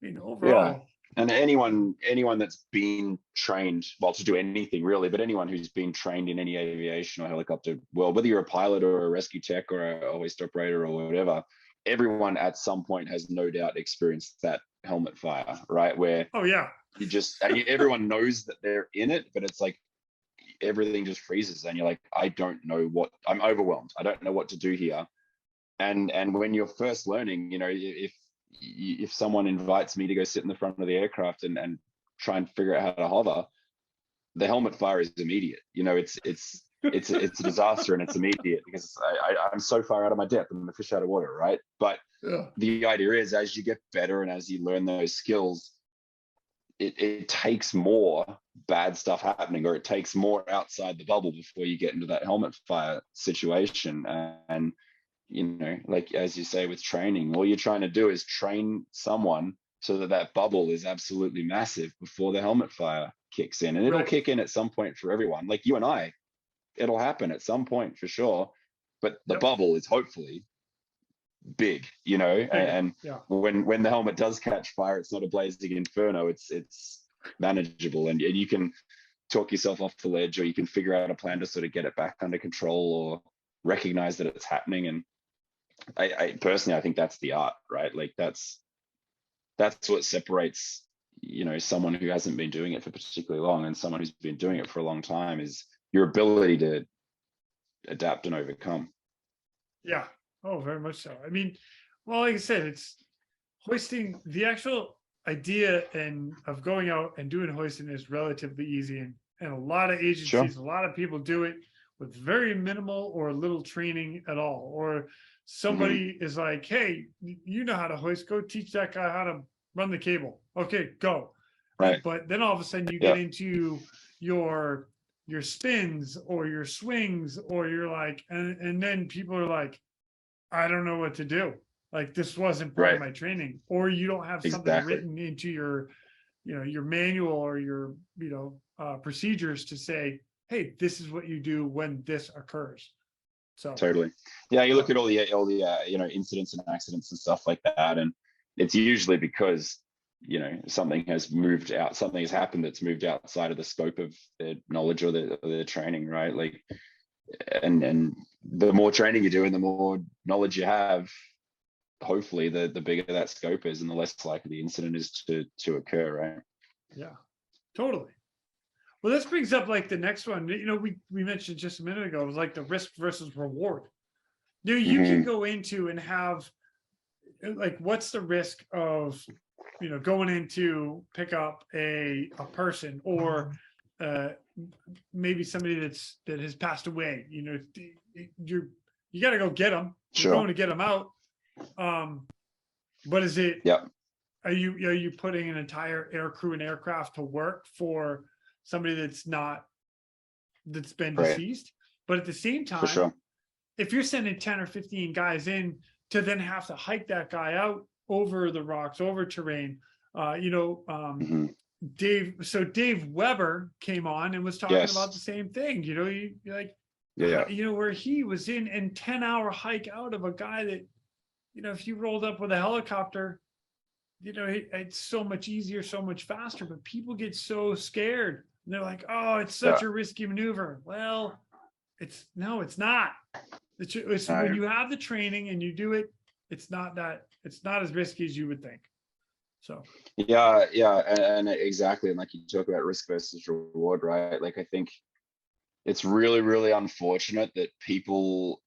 I mean, overall, and anyone that's been trained, well, to do anything really, but anyone who's been trained in any aviation or helicopter world, whether you're a pilot or a rescue tech or a hoist operator or whatever, everyone at some point has no doubt experienced that helmet fire, right? Where everyone knows that they're in it, but it's like everything just freezes and you're like, I don't know I'm overwhelmed. I don't know what to do here. And when you're first learning, if someone invites me to go sit in the front of the aircraft and try and figure out how to hover, the helmet fire is immediate. It's a disaster and it's immediate because I'm so far out of my depth. I'm a fish out of water, right? But the idea is, as you get better and as you learn those skills, it takes more bad stuff happening, or it takes more outside the bubble before you get into that helmet fire situation. And like as you say with training, all you're trying to do is train someone so that bubble is absolutely massive before the helmet fire kicks in. And it'll kick in at some point for everyone. Like you and I, it'll happen at some point for sure. But the bubble is hopefully big, and when the helmet does catch fire, it's not a blazing inferno. It's manageable, and you can talk yourself off the ledge, or you can figure out a plan to sort of get it back under control or recognize that it's happening. And I personally, I think that's the art, right? Like that's what separates someone who hasn't been doing it for particularly long and someone who's been doing it for a long time, is your ability to adapt and overcome. Yeah. Oh, very much so. I mean, well, like I said, it's hoisting. The actual idea of going out and doing hoisting is relatively easy, and a lot of agencies, a lot of people do it with very minimal or little training at all. Or somebody is like, hey, you know how to hoist, go teach that guy how to run the cable. Okay, go. Right. But then all of a sudden you get into your spins or your swings, or you're like, and then people are like, I don't know what to do. Like, this wasn't part of my training, or you don't have something written into your manual or your, procedures to say, hey, this is what you do when this occurs. So totally. Yeah. You look at all the incidents and accidents and stuff like that. And it's usually because, something has happened that's moved outside of the scope of their knowledge or their training, right? Like, and the more training you do and the more knowledge you have, hopefully the bigger that scope is and the less likely the incident is to occur, right? Yeah, totally. Well, this brings up like the next one. We mentioned just a minute ago, it was like the risk versus reward. You can go into and have, like, what's the risk of going into pick up a person, or maybe somebody that has passed away. You got to go get them. You're going to get them out. But is it? Yeah. Are you putting an entire air crew and aircraft to work for somebody that's been deceased? But at the same time, if you're sending 10 or 15 guys in to then have to hike that guy out over the rocks, over terrain, Dave Weber came on and was talking about the same thing. Where he was in 10-hour hike out of a guy that, if you rolled up with a helicopter, it's so much easier, so much faster, but people get so scared And they're like, oh, it's Yeah. such a risky maneuver. Well, it's not. It's No. when you have the training and you do it, it's not as risky as you would think. So Yeah, and exactly. And like you talk about risk versus reward, right? Like I think it's really, really unfortunate that people,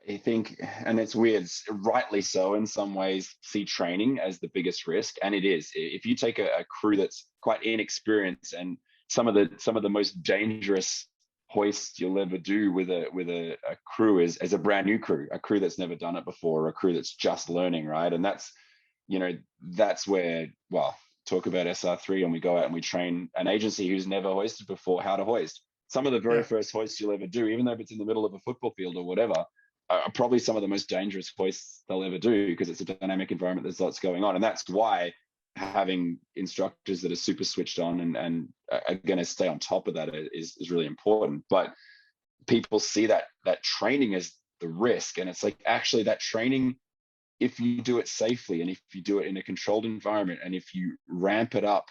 I think, and it's weird, rightly so in some ways, see training as the biggest risk, and it is. If you take a crew that's quite inexperienced, and some of the most dangerous hoists you'll ever do with a crew is as a brand new crew, a crew that's never done it before, or a crew that's just learning, right? And that's where, well, talk about SR3, and we go out and we train an agency who's never hoisted before how to hoist. Some of the very first hoists you'll ever do, even though if it's in the middle of a football field or whatever, are probably some of the most dangerous hoists they'll ever do, because it's a dynamic environment. There's lots going on. And that's why having instructors that are super switched on and are going to stay on top of that is really important. But people see that training as the risk. And it's like, actually that training, if you do it safely, and if you do it in a controlled environment, and if you ramp it up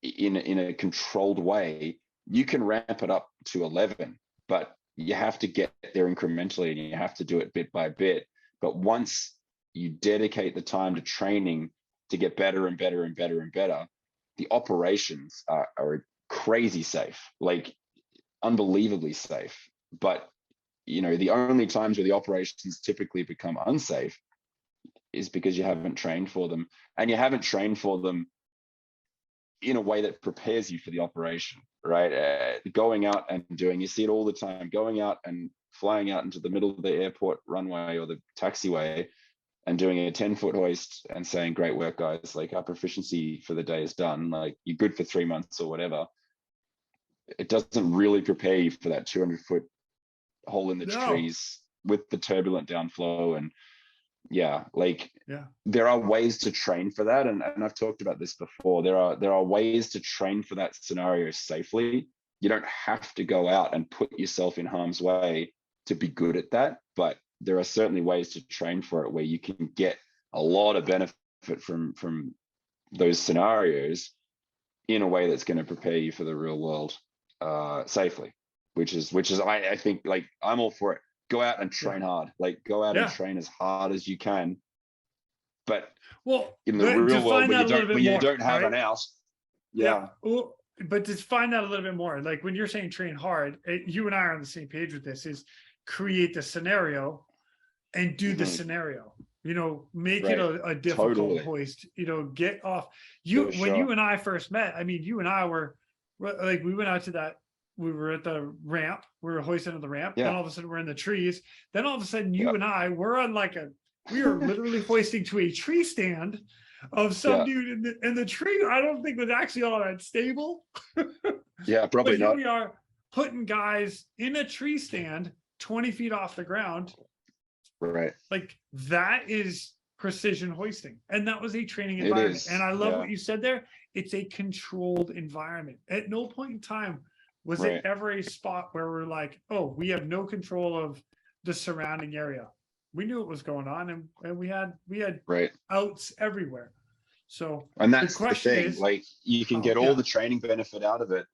in a controlled way, you can ramp it up to 11, but you have to get there incrementally, and you have to do it bit by bit. But once you dedicate the time to training to get better and better and better and better, the operations are crazy safe, like unbelievably safe. But the only times where the operations typically become unsafe is because you haven't trained for them, and you haven't trained for them in a way that prepares you for the operation, right? Going out and you see it all the time, going out and flying out into the middle of the airport runway or the taxiway and doing a 10-foot hoist and saying, great work, guys, like our proficiency for the day is done, like you're good for 3 months or whatever. It doesn't really prepare you for that 200-foot hole in the trees with the turbulent downflow. And there are ways to train for that, and I've talked about this before. There are ways to train for that scenario safely. You don't have to go out and put yourself in harm's way to be good at that, but there are certainly ways to train for it where you can get a lot of benefit from those scenarios in a way that's going to prepare you for the real world safely, which is I think, like, I'm all for it. Go out and train hard, like go out and train as hard as you can. But in the real world, when you don't have an out, Well, but to find out a little bit more, like when you're saying train hard, you and I are on the same page with this, is create the scenario and do the scenario, make it a difficult hoist, get off. When you and I first met, I mean, you and I were like, we went out to that, we were at the ramp, we were hoisting on the ramp, then all of a sudden we're in the trees, then all of a sudden you and I, we're on we are literally hoisting to a tree stand of some dude in the tree. I don't think was actually all that stable. Probably not. We are putting guys in a tree stand 20 feet off the ground. Right. Like that is precision hoisting. And that was a training environment. And I love what you said there. It's a controlled environment. At no point in time was it ever a spot where we're like, oh, we have no control of the surrounding area. We knew what was going on, and we had outs everywhere. So, and that's the thing, like you can get all the training benefit out of it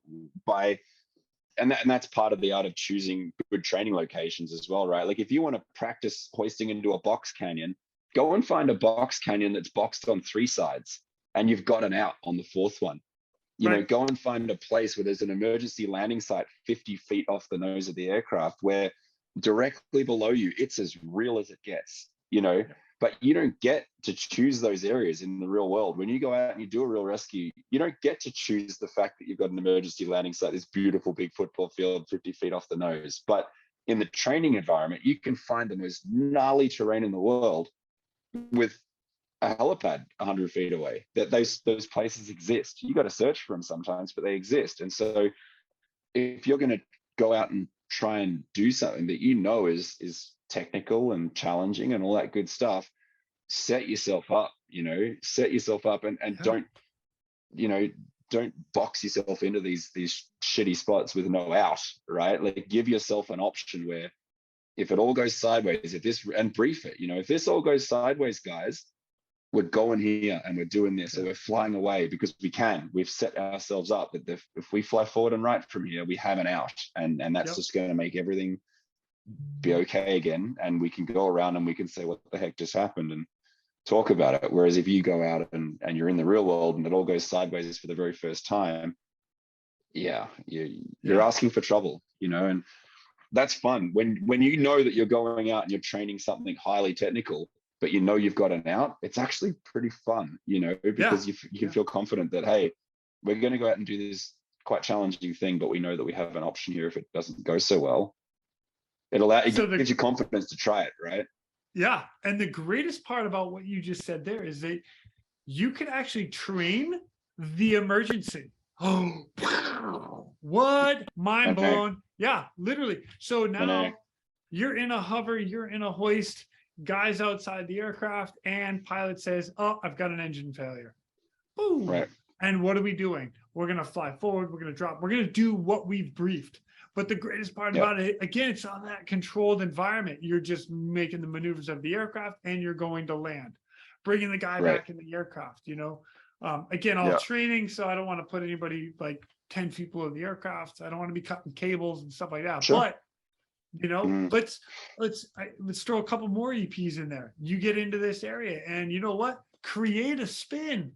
and that's part of the art of choosing good training locations as well, right? Like if you want to practice hoisting into a box canyon, go and find a box canyon that's boxed on 3 sides, and you've got an out on the 4th one. Go and find a place where there's an emergency landing site 50 feet off the nose of the aircraft, where directly below you, it's as real as it gets, but you don't get to choose those areas in the real world. When you go out and you do a real rescue, you don't get to choose the fact that you've got an emergency landing site, this beautiful big football field 50 feet off the nose. But in the training environment, you can find the most gnarly terrain in the world with a helipad 100 feet away. That those places exist. You got to search for them sometimes, but they exist. And so if you're going to go out and try and do something that is technical and challenging and all that good stuff, set yourself up and don't box yourself into these shitty spots with no out, right? Like give yourself an option where if it all goes sideways, and brief it, if this all goes sideways, guys, we're going here and we're doing this, or we're flying away because we can. We've set ourselves up that if we fly forward and right from here, we have an out, and that's just going to make everything be okay again, and we can go around and we can say what the heck just happened and talk about it. Whereas if you go out and you're in the real world and it all goes sideways for the very first time, you're asking for trouble, and that's fun when you know that you're going out and you're training something highly technical, but you've got an out. It's actually pretty fun, because you can feel confident that, hey, we're going to go out and do this quite challenging thing, but we know that we have an option here if it doesn't go so well. It gives you confidence to try it, right? Yeah. And the greatest part about what you just said there is that you can actually train the emergency. Oh, what? Mind blown. Yeah, literally. So now you're in a hover, you're in a hoist, guys outside the aircraft, and pilot says, oh, I've got an engine failure. Boom. Right. And what are we doing? We're going to fly forward. We're going to drop. We're going to do what we've briefed. But the greatest part about it, again, it's on that controlled environment. You're just making the maneuvers of the aircraft and you're going to land, bringing the guy back in the aircraft, Again, all training. So I don't want to put anybody like 10 feet below the aircraft. I don't want to be cutting cables and stuff like that. Sure. But let's throw a couple more EPs in there. You get into this area and you know what? Create a spin.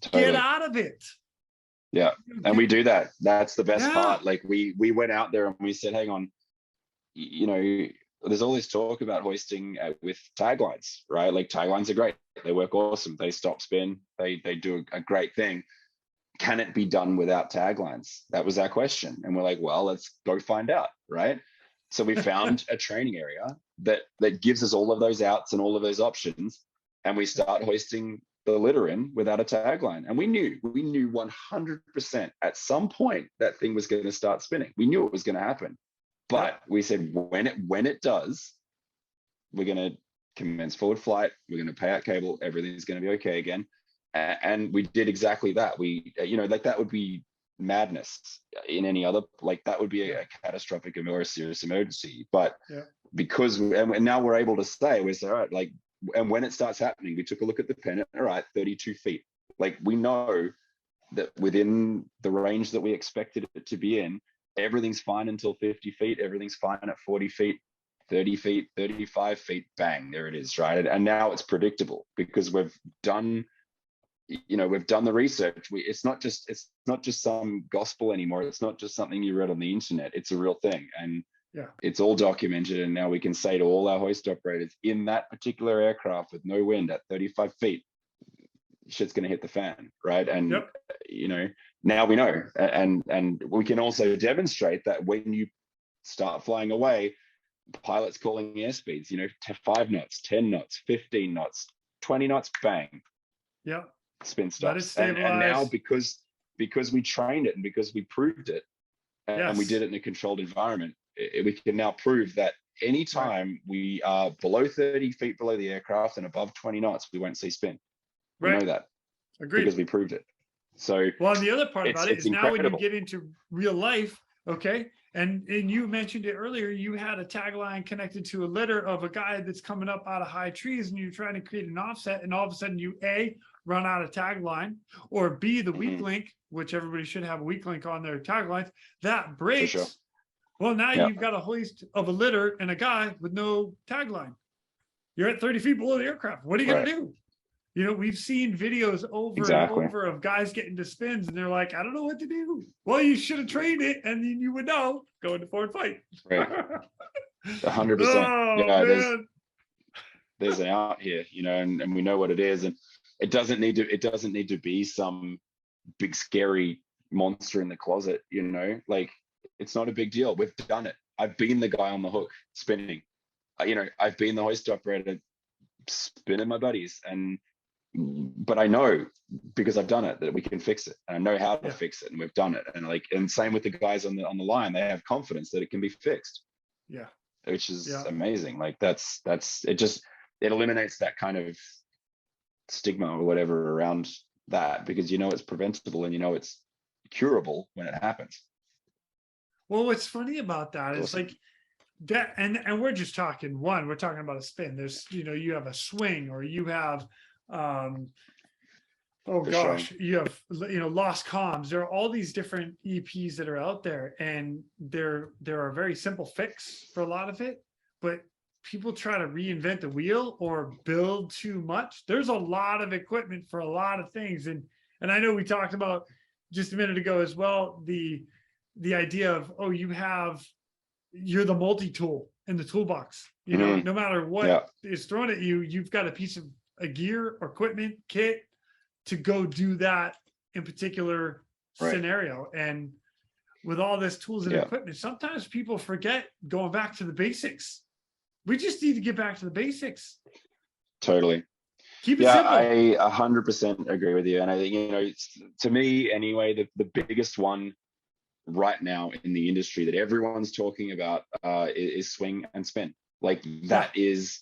Totally. Get out of it. Yeah. And we do that. That's the best part. Like we went out there and we said, hang on, there's all this talk about hoisting with taglines, right? Like taglines are great. They work awesome. They stop spin. They do a great thing. Can it be done without taglines? That was our question. And we're like, well, let's go find out, right? So we found a training area that gives us all of those outs and all of those options. And we start hoisting the litter in without a tagline. And we knew 100% at some point that thing was going to start spinning. We knew it was going to happen. But we said, when it does, we're going to commence forward flight. We're going to pay out cable. Everything's going to be okay again. And we did exactly that. We, that would be madness in any other, that would be a catastrophic or a serious emergency. But because, and now we're able to say, all right, and when it starts happening, we took a look at the pennant, all right, 32 feet. We know that within the range that we expected it to be in, everything's fine until 50 feet. Everything's fine at 40 feet, 30 feet, 35 feet, bang, there it is, right? And now it's predictable because we've done the research. It's not just some gospel anymore. It's not just something you read on the internet. It's a real thing. And it's all documented. And now we can say to all our hoist operators, in that particular aircraft with no wind at 35 feet, shit's going to hit the fan, right? And now we know, and we can also demonstrate that when you start flying away, pilots calling airspeeds, 5 knots, 10 knots, 15 knots, 20 knots, bang, spin stops. And now because we trained it and because we proved it, and we did it in a controlled environment, we can now prove that anytime we are below 30 feet below the aircraft and above 20 knots, we won't see spin. We know that. Agreed. Because we proved it. So and the other part about it is incredible. Now when you get into real life, and you mentioned it earlier, you had a tagline connected to a litter of a guy that's coming up out of high trees and you're trying to create an offset, and all of a sudden you A, run out of tagline, or B, the weak link, which everybody should have a weak link on their taglines, that breaks. For sure. Well, now you've got a hoist of a litter and a guy with no tagline. You're at 30 feet below the aircraft. What are you going to do? We've seen videos over and over of guys getting to spins and they're like, I don't know what to do. Well, you should have trained it and then you would know going to forward fight. Right. 100%. There's an out here, and we know what it is. And it doesn't need to be some big scary monster in the closet, it's not a big deal. We've done it. I've been the guy on the hook spinning. I've been the hoist operator spinning my buddies, but I know because I've done it that we can fix it. And I know how to fix it, and we've done it. And same with the guys on the line, they have confidence that it can be fixed. Yeah, which is amazing. That's it eliminates that kind of stigma or whatever around that, because it's preventable and it's curable when it happens. Well, what's funny about that is that, and we're just talking we're talking about a spin. There's, you have a swing, or you have Oh For sure. gosh, you have, lost comms. There are all these different EPs that are out there, and there are a very simple fix for a lot of it, but people try to reinvent the wheel or build too much. There's a lot of equipment for a lot of things, and I know we talked about just a minute ago as well the idea of, oh, you're the multi-tool in the toolbox. No matter what is thrown at you, you've got a piece of a gear or equipment kit to go do that in particular scenario. And with all this tools and equipment, sometimes people forget going back to the basics. We just need to get back to the basics. Totally. Keep it simple. I 100% agree with you. And I think, to me anyway, the biggest one right now in the industry that everyone's talking about is swing and spin. Like that is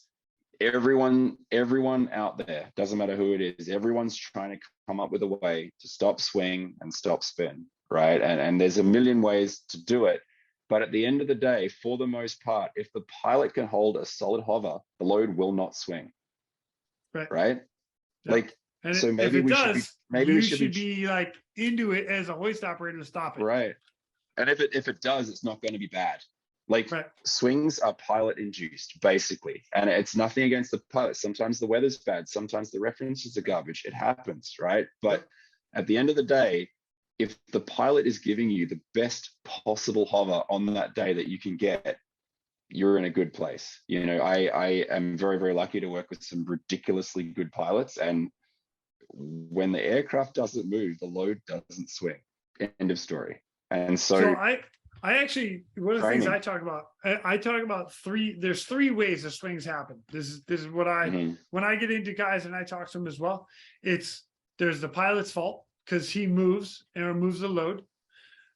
everyone out there, doesn't matter who it is, everyone's trying to come up with a way to stop swing and stop spin, right? And there's a million ways to do it. But at the end of the day, for the most part, if the pilot can hold a solid hover, the load will not swing. Right? Yeah. Like, and so maybe we should be like into it as a hoist operator to stop it. Right. And if it does, it's not going to be bad. Like swings are pilot induced, basically. And it's nothing against the pilot. Sometimes the weather's bad. Sometimes the references are garbage. It happens, right? But at the end of the day, if the pilot is giving you the best possible hover on that day that you can get, you're in a good place. I am very, very lucky to work with some ridiculously good pilots. And when the aircraft doesn't move, the load doesn't swing. End of story. And so I actually, one of the things I talk about there's three ways the swings happen. This is what when I get into guys and I talk to them as well, there's the pilot's fault because he moves and removes the load.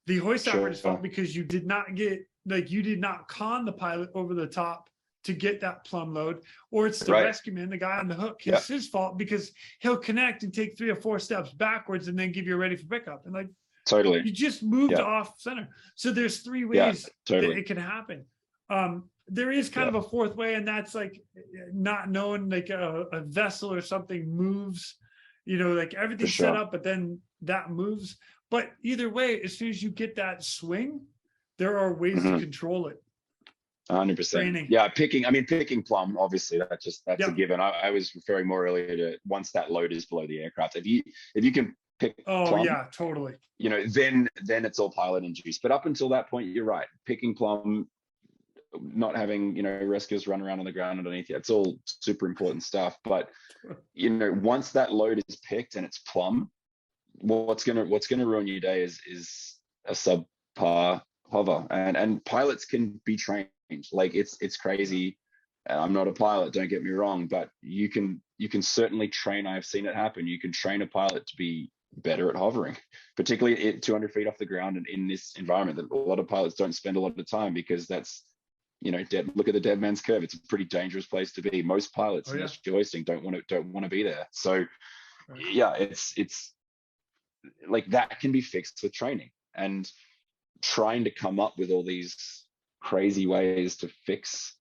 The hoist operator's fault because you did not con the pilot over the top to get that plumb load, or it's the rescue man, the guy on the hook. It's his fault because he'll connect and take 3 or 4 steps backwards and then give you a ready for pickup. And totally, you just moved off center. So there's 3 ways that it can happen. There is kind of a 4th way, and that's like not knowing, like a vessel or something moves, like everything's set up, but then that moves. But either way, as soon as you get that swing, there are ways to control it. 100%. Yeah, picking plumb, obviously that's a given. I was referring more earlier to once that load is below the aircraft. If you can pick plumb, totally. Then it's all pilot induced. But up until that point, you're right. Picking plumb, not having rescuers run around on the ground underneath you, it's all super important stuff. But once that load is picked and it's plumb, what's gonna ruin your day is a subpar hover. And pilots can be trained. Like it's crazy. I'm not a pilot, don't get me wrong, but you can certainly train. I've seen it happen. You can train a pilot to be better at hovering, particularly at 200 feet off the ground and in this environment that a lot of pilots don't spend a lot of time, because that's look at the dead man's curve. It's a pretty dangerous place to be. Most pilots in this hoisting don't want to be there. So it's like that can be fixed with training and trying to come up with all these crazy ways to fix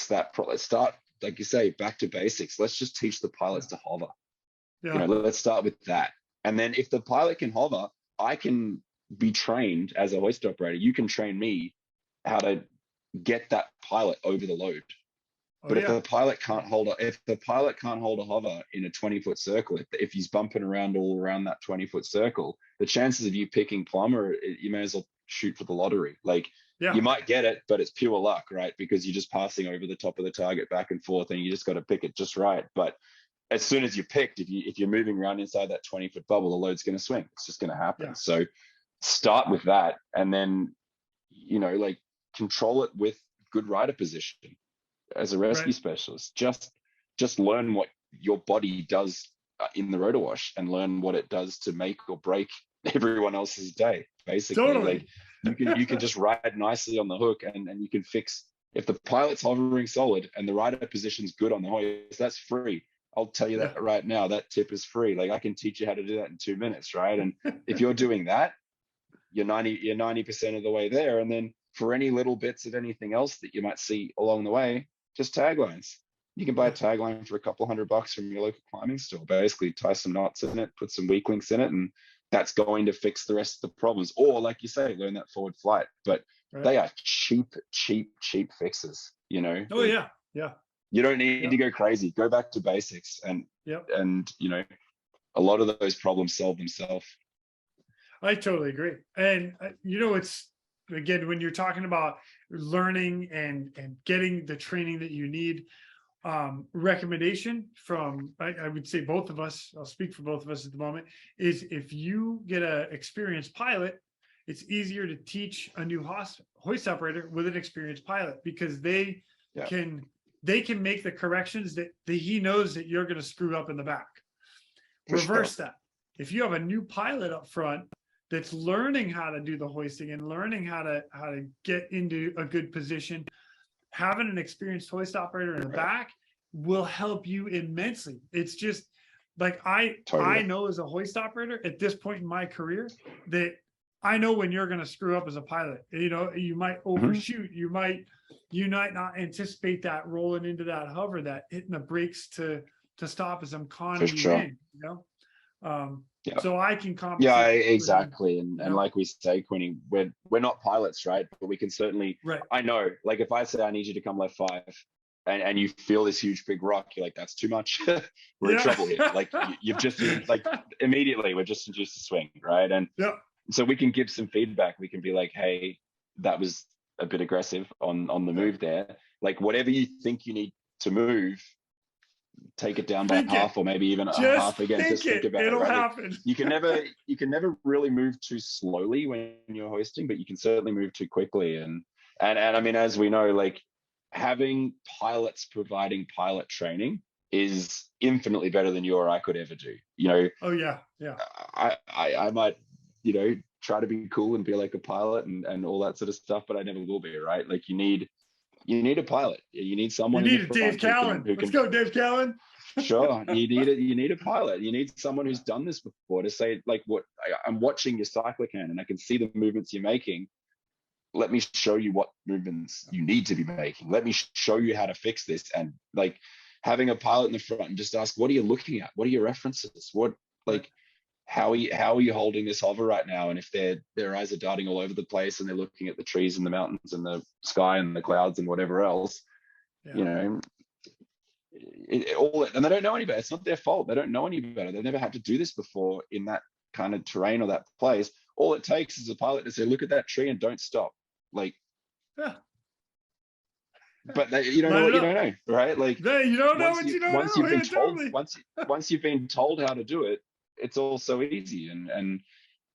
that. Let's start, like you say, back to basics. Let's just teach the pilots to hover. Let's start with that. And then if the pilot can hover, I can be trained as a hoist operator. You can train me how to get that pilot over the load. But if the pilot can't hold a hover in a 20-foot circle, if he's bumping around all around that 20-foot circle, the chances of you picking plumb are, you may as well shoot for the lottery. You might get it, but it's pure luck, right? Because you're just passing over the top of the target back and forth, and you just got to pick it just right. But as soon as you're picked, if you're moving around inside that 20-foot bubble, the load's going to swing. It's just going to happen. So start with that, and then control it with good rider position. As a rescue specialist, just learn what your body does in the rotor wash, and learn what it does to make or break everyone else's day. Basically, totally. you can just ride nicely on the hook, and you can fix. If the pilot's hovering solid and the rider position's good on the hoist, that's free. I'll tell you that right now. That tip is free. Like, I can teach you how to do that in 2 minutes, right? And if you're doing that, you're 90% of the way there. And then for any little bits of anything else that you might see along the way, just taglines. You can buy a tagline for a couple $100 from your local climbing store. Basically, tie some knots in it, put some weak links in it, and that's going to fix the rest of the problems. Or, like you say, learn that forward flight. But they are cheap fixes. You know. Oh yeah, yeah. You don't need to go crazy. Go back to basics, and you know, a lot of those problems solve themselves. I totally agree. And you know, it's again when you're talking about learning and getting the training that you need. Recommendation from I would say both of us, I'll speak for both of us at the moment, is if you get an experienced pilot, it's easier to teach a new hoist operator with an experienced pilot, because they can make the corrections that he knows that you're going to screw up in the back. Reverse that. If you have a new pilot up front that's learning how to do the hoisting and learning how to get into a good position, having an experienced hoist operator in the back will help you immensely. It's just like I know as a hoist operator at this point in my career that I know when you're going to screw up as a pilot. You know, you might overshoot, you might not anticipate that rolling into that hover, that hitting the brakes to stop as I'm conning you in, you know. So I can compensate. Yeah, exactly. And like we say, Queenie, we're not pilots, right? But we can certainly, I know, like if I say I need you to come left 5 and you feel this huge big rock, you're like, that's too much. We're in trouble here. Like you've just like immediately we're just induced a swing, right? And so we can give some feedback. We can be like, hey, that was a bit aggressive on the move there. Like whatever you think you need to move, take it down by half or maybe even a half again. Just think about it'll it. Right? happen. You can never really move too slowly when you're hoisting, but you can certainly move too quickly. And I mean, as we know, like having pilots providing pilot training is infinitely better than you or I could ever do. You know. Oh yeah. I might, you know, try to be cool and be like a pilot and all that sort of stuff, but I never will be, right? Like you need a pilot. You need someone. You need a Dave Callan. Let's go, Dave Callan. Sure. You need a pilot. You need someone who's done this before to say, like, what I'm watching your cyclocam and I can see the movements you're making. Let me show you what movements you need to be making. Let me show you how to fix this. And like having a pilot in the front and just ask, what are you looking at? What are your references? What, like, how are you holding this hover right now? And if their eyes are darting all over the place and they're looking at the trees and the mountains and the sky and the clouds and whatever else, you know, and they don't know any better. It's not their fault. They don't know any better. They've never had to do this before in that kind of terrain or that place. All it takes is a pilot to say, look at that tree and don't stop. Like, but you don't know what you don't know, right? Like you don't know what you don't know. Once you've been told how to do it, it's all so easy. And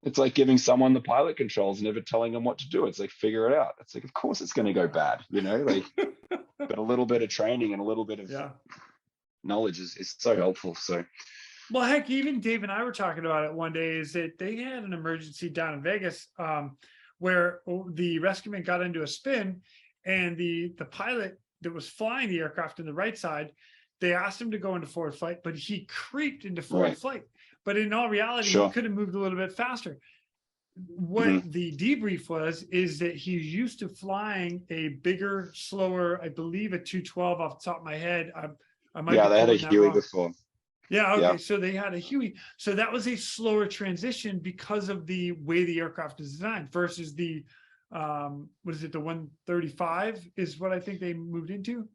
it's like giving someone the pilot controls and never telling them what to do. It's like, figure it out. It's like, of course it's going to go bad, you know, like, but a little bit of training and a little bit of knowledge is so helpful. So, well, heck, even Dave and I were talking about it one day, is that they had an emergency down in Vegas where the rescueman got into a spin, and the pilot that was flying the aircraft in the right side, they asked him to go into forward flight, but he creeped into forward flight. But in all reality, he could have moved a little bit faster. What the debrief is that he's used to flying a bigger, slower, I believe a 212 off the top of my head. I might they had a Huey before. Yeah, okay. So they had a Huey. So that was a slower transition because of the way the aircraft is designed versus the what is it, the 135 is what I think they moved into.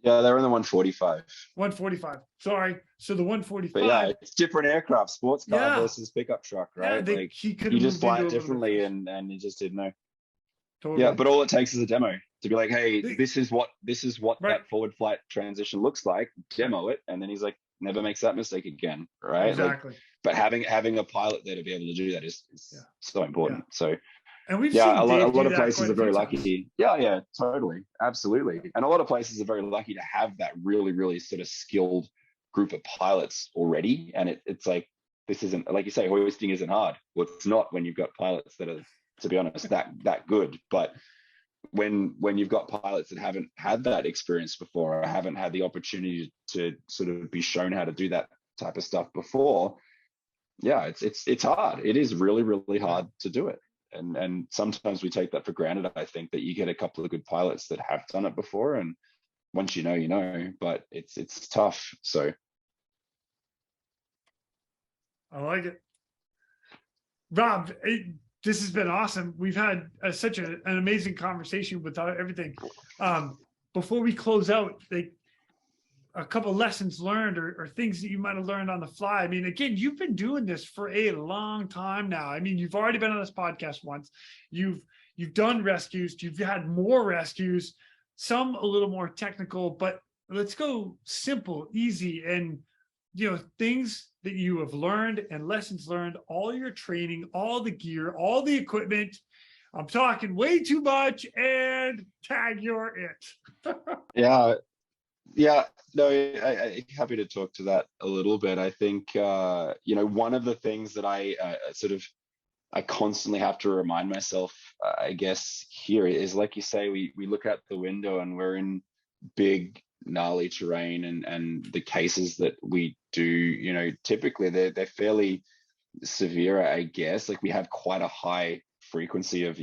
Yeah, they're in the 145. 145. Sorry. So the 145. But yeah, it's different aircraft, sports car versus pickup truck, right? Yeah, like he you just fly it differently and you just didn't know. Totally. Yeah, but all it takes is a demo to be like, hey, this is what that forward flight transition looks like. Demo it, and then he's like, never makes that mistake again, right? Exactly. Like, but having a pilot there to be able to do that is so important. Yeah. So. And we've seen a lot of places are very lucky. Yeah, totally. Absolutely. And a lot of places are very lucky to have that really, really sort of skilled group of pilots already. And it's like, this isn't, like you say, hoisting isn't hard. Well, it's not when you've got pilots that are, to be honest, that good. But when you've got pilots that haven't had that experience before or haven't had the opportunity to sort of be shown how to do that type of stuff before, it's hard. It is really, really hard to do it. And sometimes we take that for granted. I think that you get a couple of good pilots that have done it before, and once you know, but it's tough. So I like it. Rob, this has been awesome. We've had such an amazing conversation with everything. Before we close out, like a couple lessons learned or things that you might have learned on the fly. I mean, again, you've been doing this for a long time now. I mean, you've already been on this podcast once. You've done rescues. You've had more rescues, some a little more technical, but let's go simple, easy, and things that you have learned and lessons learned, all your training, all the gear, all the equipment. I'm talking way too much, and tag, you're it. Yeah, no, I'm happy to talk to that a little bit. I think, one of the things that I constantly have to remind myself, I guess, here is, like you say, we look out the window and we're in big, gnarly terrain, and the cases that we do, typically they're fairly severe, I guess. Like, we have quite a high frequency of,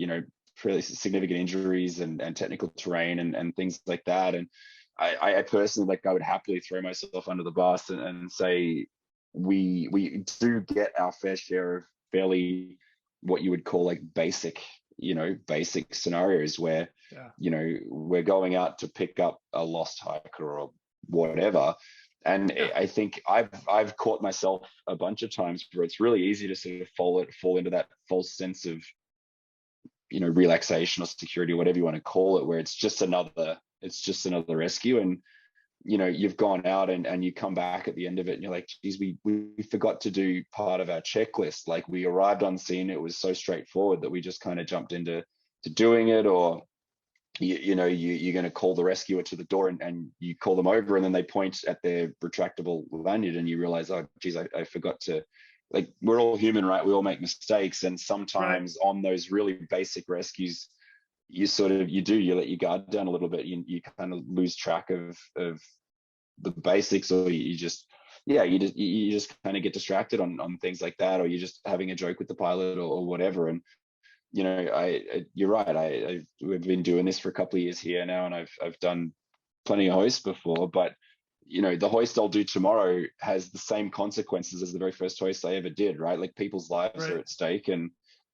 fairly significant injuries and technical terrain and things like that. And I personally, I would happily throw myself under the bus and say we do get our fair share of fairly, what you would call basic scenarios where, we're going out to pick up a lost hiker or whatever. And I think I've caught myself a bunch of times where it's really easy to sort of fall into that false sense of, relaxation or security, whatever you want to call it, where it's just another rescue. And you've gone out and you come back at the end of it and you're like, geez, we forgot to do part of our checklist. Like, we arrived on scene, it was so straightforward that we just kind of jumped into doing it. Or you're going to call the rescuer to the door and you call them over, and then they point at their retractable lanyard and you realize, oh geez, I forgot to, we're all human, right? We all make mistakes, and sometimes on those really basic rescues, you let your guard down a little bit. You kind of lose track of the basics, or you just kind of get distracted on things like that, or you're just having a joke with the pilot or whatever. And you're right. We've been doing this for a couple of years here now, and I've done plenty of hoists before, but the hoist I'll do tomorrow has the same consequences as the very first hoist I ever did, right? Like, people's lives are at stake, and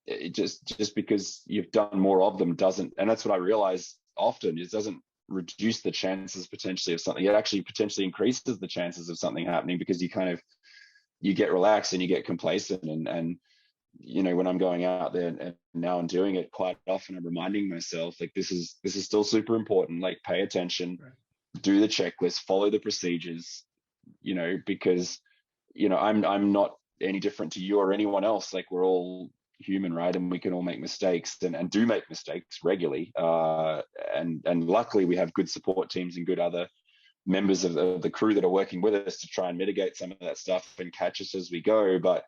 it just because you've done more of them doesn't, and that's what I realize often, it doesn't reduce the chances potentially of something. It actually potentially increases the chances of something happening, because you get relaxed and you get complacent. And when I'm going out there and now I'm doing it quite often, I'm reminding myself, this is still super important. Like, pay attention, do the checklist, follow the procedures, because I'm not any different to you or anyone else. Like, we're all human, right? And we can all make mistakes and do make mistakes regularly. And luckily we have good support teams and good other members of the crew that are working with us to try and mitigate some of that stuff and catch us as we go. But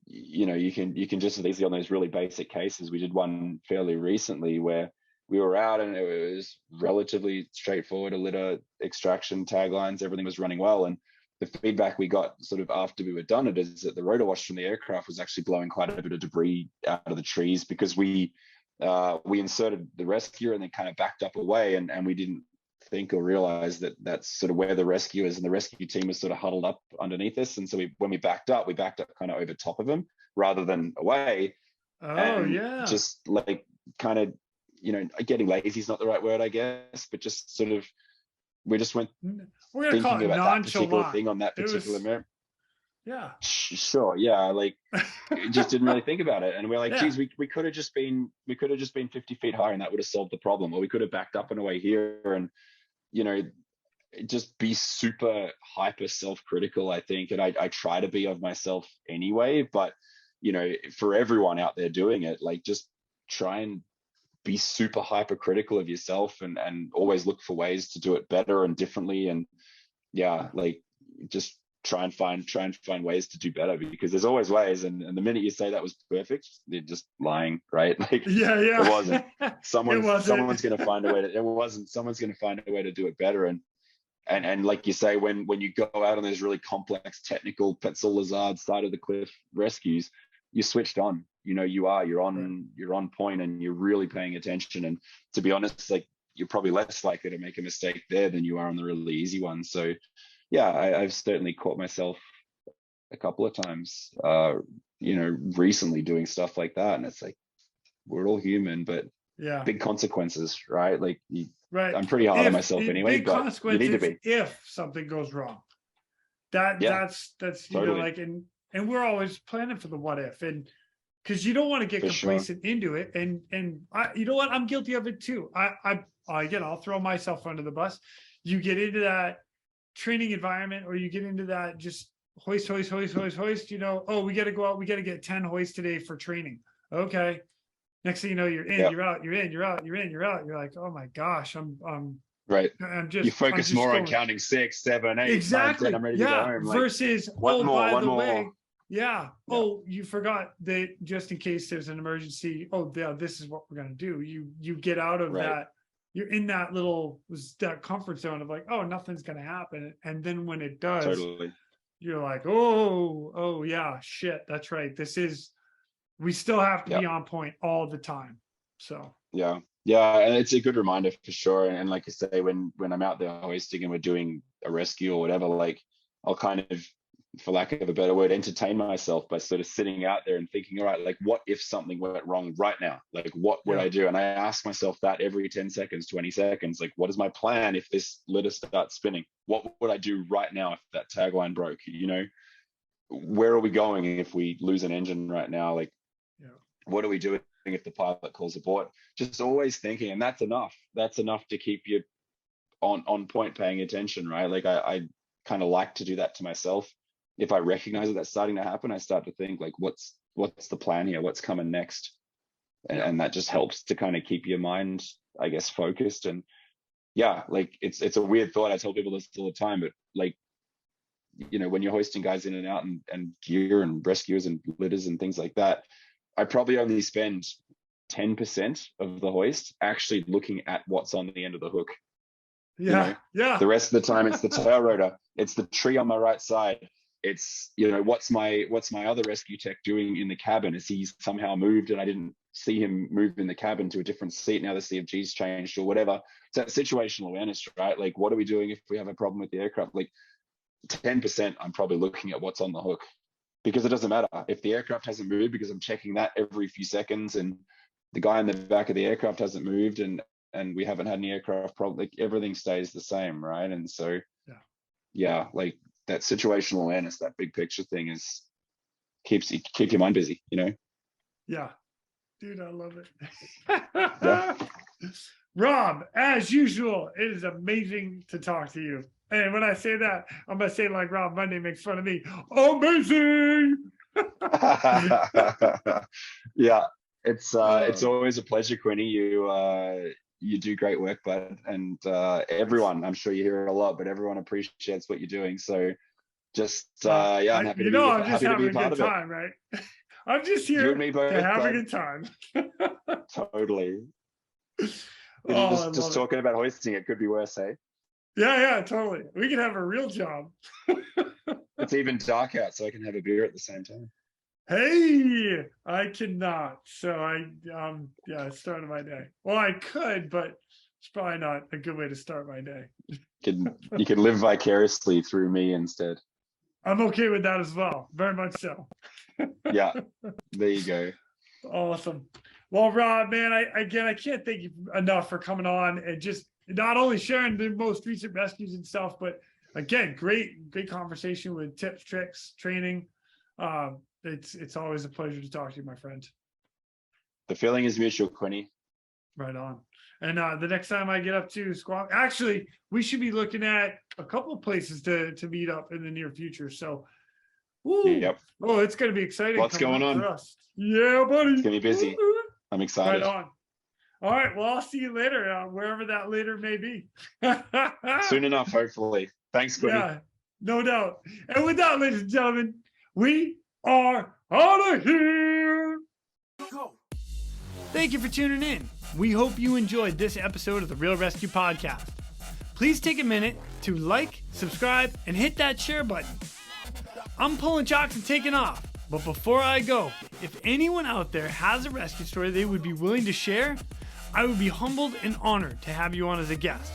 you can just as easily, on those really basic cases, we did one fairly recently where we were out and it was relatively straightforward, a litter, extraction, taglines, everything was running well. And the feedback we got sort of after we were done it is that the rotor wash from the aircraft was actually blowing quite a bit of debris out of the trees, because we inserted the rescuer and then kind of backed up away, and we didn't think or realize that that's sort of where the rescue is, and the rescue team was sort of huddled up underneath us. And so when we backed up kind of over top of them rather than away. Just kind of, getting lazy is not the right word, I guess, but just sort of, we just went thinking about that particular thing on that particular moment. Yeah. Sure. Yeah. Just didn't really think about it. And we're like, geez, we could have just been 50 feet higher and that would have solved the problem. Or we could have backed up and away here, and, just be super hyper self-critical, I think. And I try to be of myself anyway, but, for everyone out there doing it, just try and be super hypercritical of yourself and always look for ways to do it better and differently. And just try and find ways to do better, because there's always ways. And the minute you say that was perfect, they're just lying, right? It wasn't. Someone's going to find a way to, it wasn't. Someone's going to find a way to do it better. And like you say, when you go out on those really complex technical Petzl Lazard side of the cliff rescues, you're switched on. You're on point, and you're really paying attention. And to be honest, you're probably less likely to make a mistake there than you are on the really easy one. So yeah, I've certainly caught myself a couple of times, recently doing stuff like that. And it's like, we're all human, but Yeah. big consequences, right? Like Right. I'm pretty hard on myself anyway, big but you need to be. If something goes wrong. That's totally. like, and we're always planning for the what if, and because you don't want to get complacent into it. And you know what? I'm guilty of it too. Again, I'll throw myself under the bus. You get into that training environment, or you get into that just hoist. Oh, we got to go out. We got to get 10 hoists today for training. Okay. Next thing you know, you're in, you're out, you're in, you're out, you're in, you're out. You're like, oh my gosh, right. I'm just. You focus more on counting 6, 7, 8, exactly. 9, 10. I'm ready to go home. Versus, you forgot that just in case there's an emergency. Oh, yeah, this is what we're gonna do. You get out of that. You're in that that comfort zone of like, oh, nothing's gonna happen, and then when it does, totally, you're like, oh yeah, shit, that's right. We still have to be on point all the time. So yeah, and it's a good reminder for sure. And like I say, when I'm out there hoisting and we're doing a rescue or whatever, like I'll kind of, for lack of a better word, entertain myself by sort of sitting out there and thinking, all right, like what if something went wrong right now? Like what would I do? And I ask myself that every 10 seconds, 20 seconds, like what is my plan if this litter starts spinning? What would I do right now if that tagline broke? Where are we going if we lose an engine right now? Like, what are we doing if the pilot calls abort? Just always thinking, and that's enough. That's enough to keep you on point, paying attention, right? Like I kind of like to do that to myself. If I recognize that that's starting to happen, I start to think like, what's the plan here? What's coming next? And that just helps to kind of keep your mind, I guess, focused. And yeah, like it's a weird thought. I tell people this all the time, but like, when you're hoisting guys in and out and gear and rescuers and litters and things like that, I probably only spend 10% of the hoist actually looking at what's on the end of the hook. Yeah. The rest of the time, it's the tail rotor, it's the tree on my right side. It's, what's my other rescue tech doing in the cabin? Is he somehow moved and I didn't see him move in the cabin to a different seat? Now the CFG's changed or whatever. It's that situational awareness, right? Like, what are we doing if we have a problem with the aircraft? Like 10%, I'm probably looking at what's on the hook. Because it doesn't matter if the aircraft hasn't moved, because I'm checking that every few seconds, and the guy in the back of the aircraft hasn't moved, and we haven't had any aircraft problem. Like everything stays the same, right? And so, like that situational awareness, that big picture thing keep your mind busy, Yeah, dude, I love it. Rob, as usual, it is amazing to talk to you. And when I say that, I'm gonna say like Rob Munday makes fun of me. Amazing. Yeah, it's always a pleasure, Quinny. You do great work, bud, and everyone. I'm sure you hear it a lot, but everyone appreciates what you're doing. So, just I'm happy to be part of it. Time, right? I'm just here to have a good time. Totally. Just talking about hoisting, it could be worse, hey? Yeah, totally. We can have a real job. It's even dark out, so I can have a beer at the same time. Hey, I cannot. So I started my day. Well, I could, but it's probably not a good way to start my day. You can live vicariously through me instead. I'm okay with that as well. Very much so. Yeah, there you go. Awesome. Well, Rob, man, I can't thank you enough for coming on and just not only sharing the most recent rescues and stuff, but again, great conversation with tips, tricks, training. It's always a pleasure to talk to you, my friend. The feeling is mutual, Quinny. Right on. And the next time I get up to Squawk, actually, we should be looking at a couple of places to meet up in the near future. So, yep. Oh, it's going to be exciting. What's going on? For us. Yeah, buddy. It's going to be busy. I'm excited. Right on. All right. Well, I'll see you later, wherever that later may be. Soon enough, hopefully. Thanks, Quinny. Yeah, no doubt. And with that, ladies and gentlemen, we are out of here. Go. Thank you for tuning in. We hope you enjoyed this episode of the Real Rescue Podcast. Please take a minute to like, subscribe, and hit that share button. I'm pulling chocks and taking off. But before I go, if anyone out there has a rescue story they would be willing to share, I would be humbled and honored to have you on as a guest.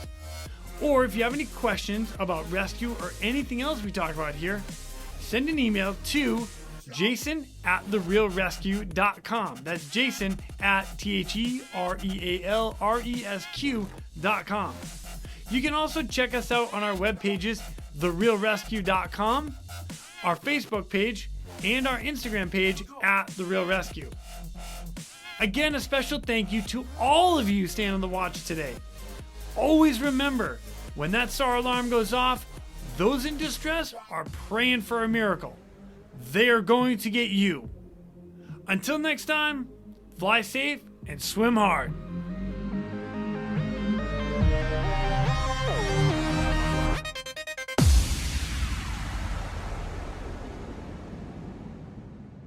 Or if you have any questions about rescue or anything else we talk about here, send an email to jason@therealresq.com. That's jason at TheRealResQ.com. You can also check us out on our web pages, therealresq.com, our Facebook page, and our Instagram page @TheRealResQ. Again, a special thank you to all of you staying on the watch today. Always remember, when that SAR alarm goes off, those in distress are praying for a miracle. They are going to get you. Until next time, fly safe and swim hard.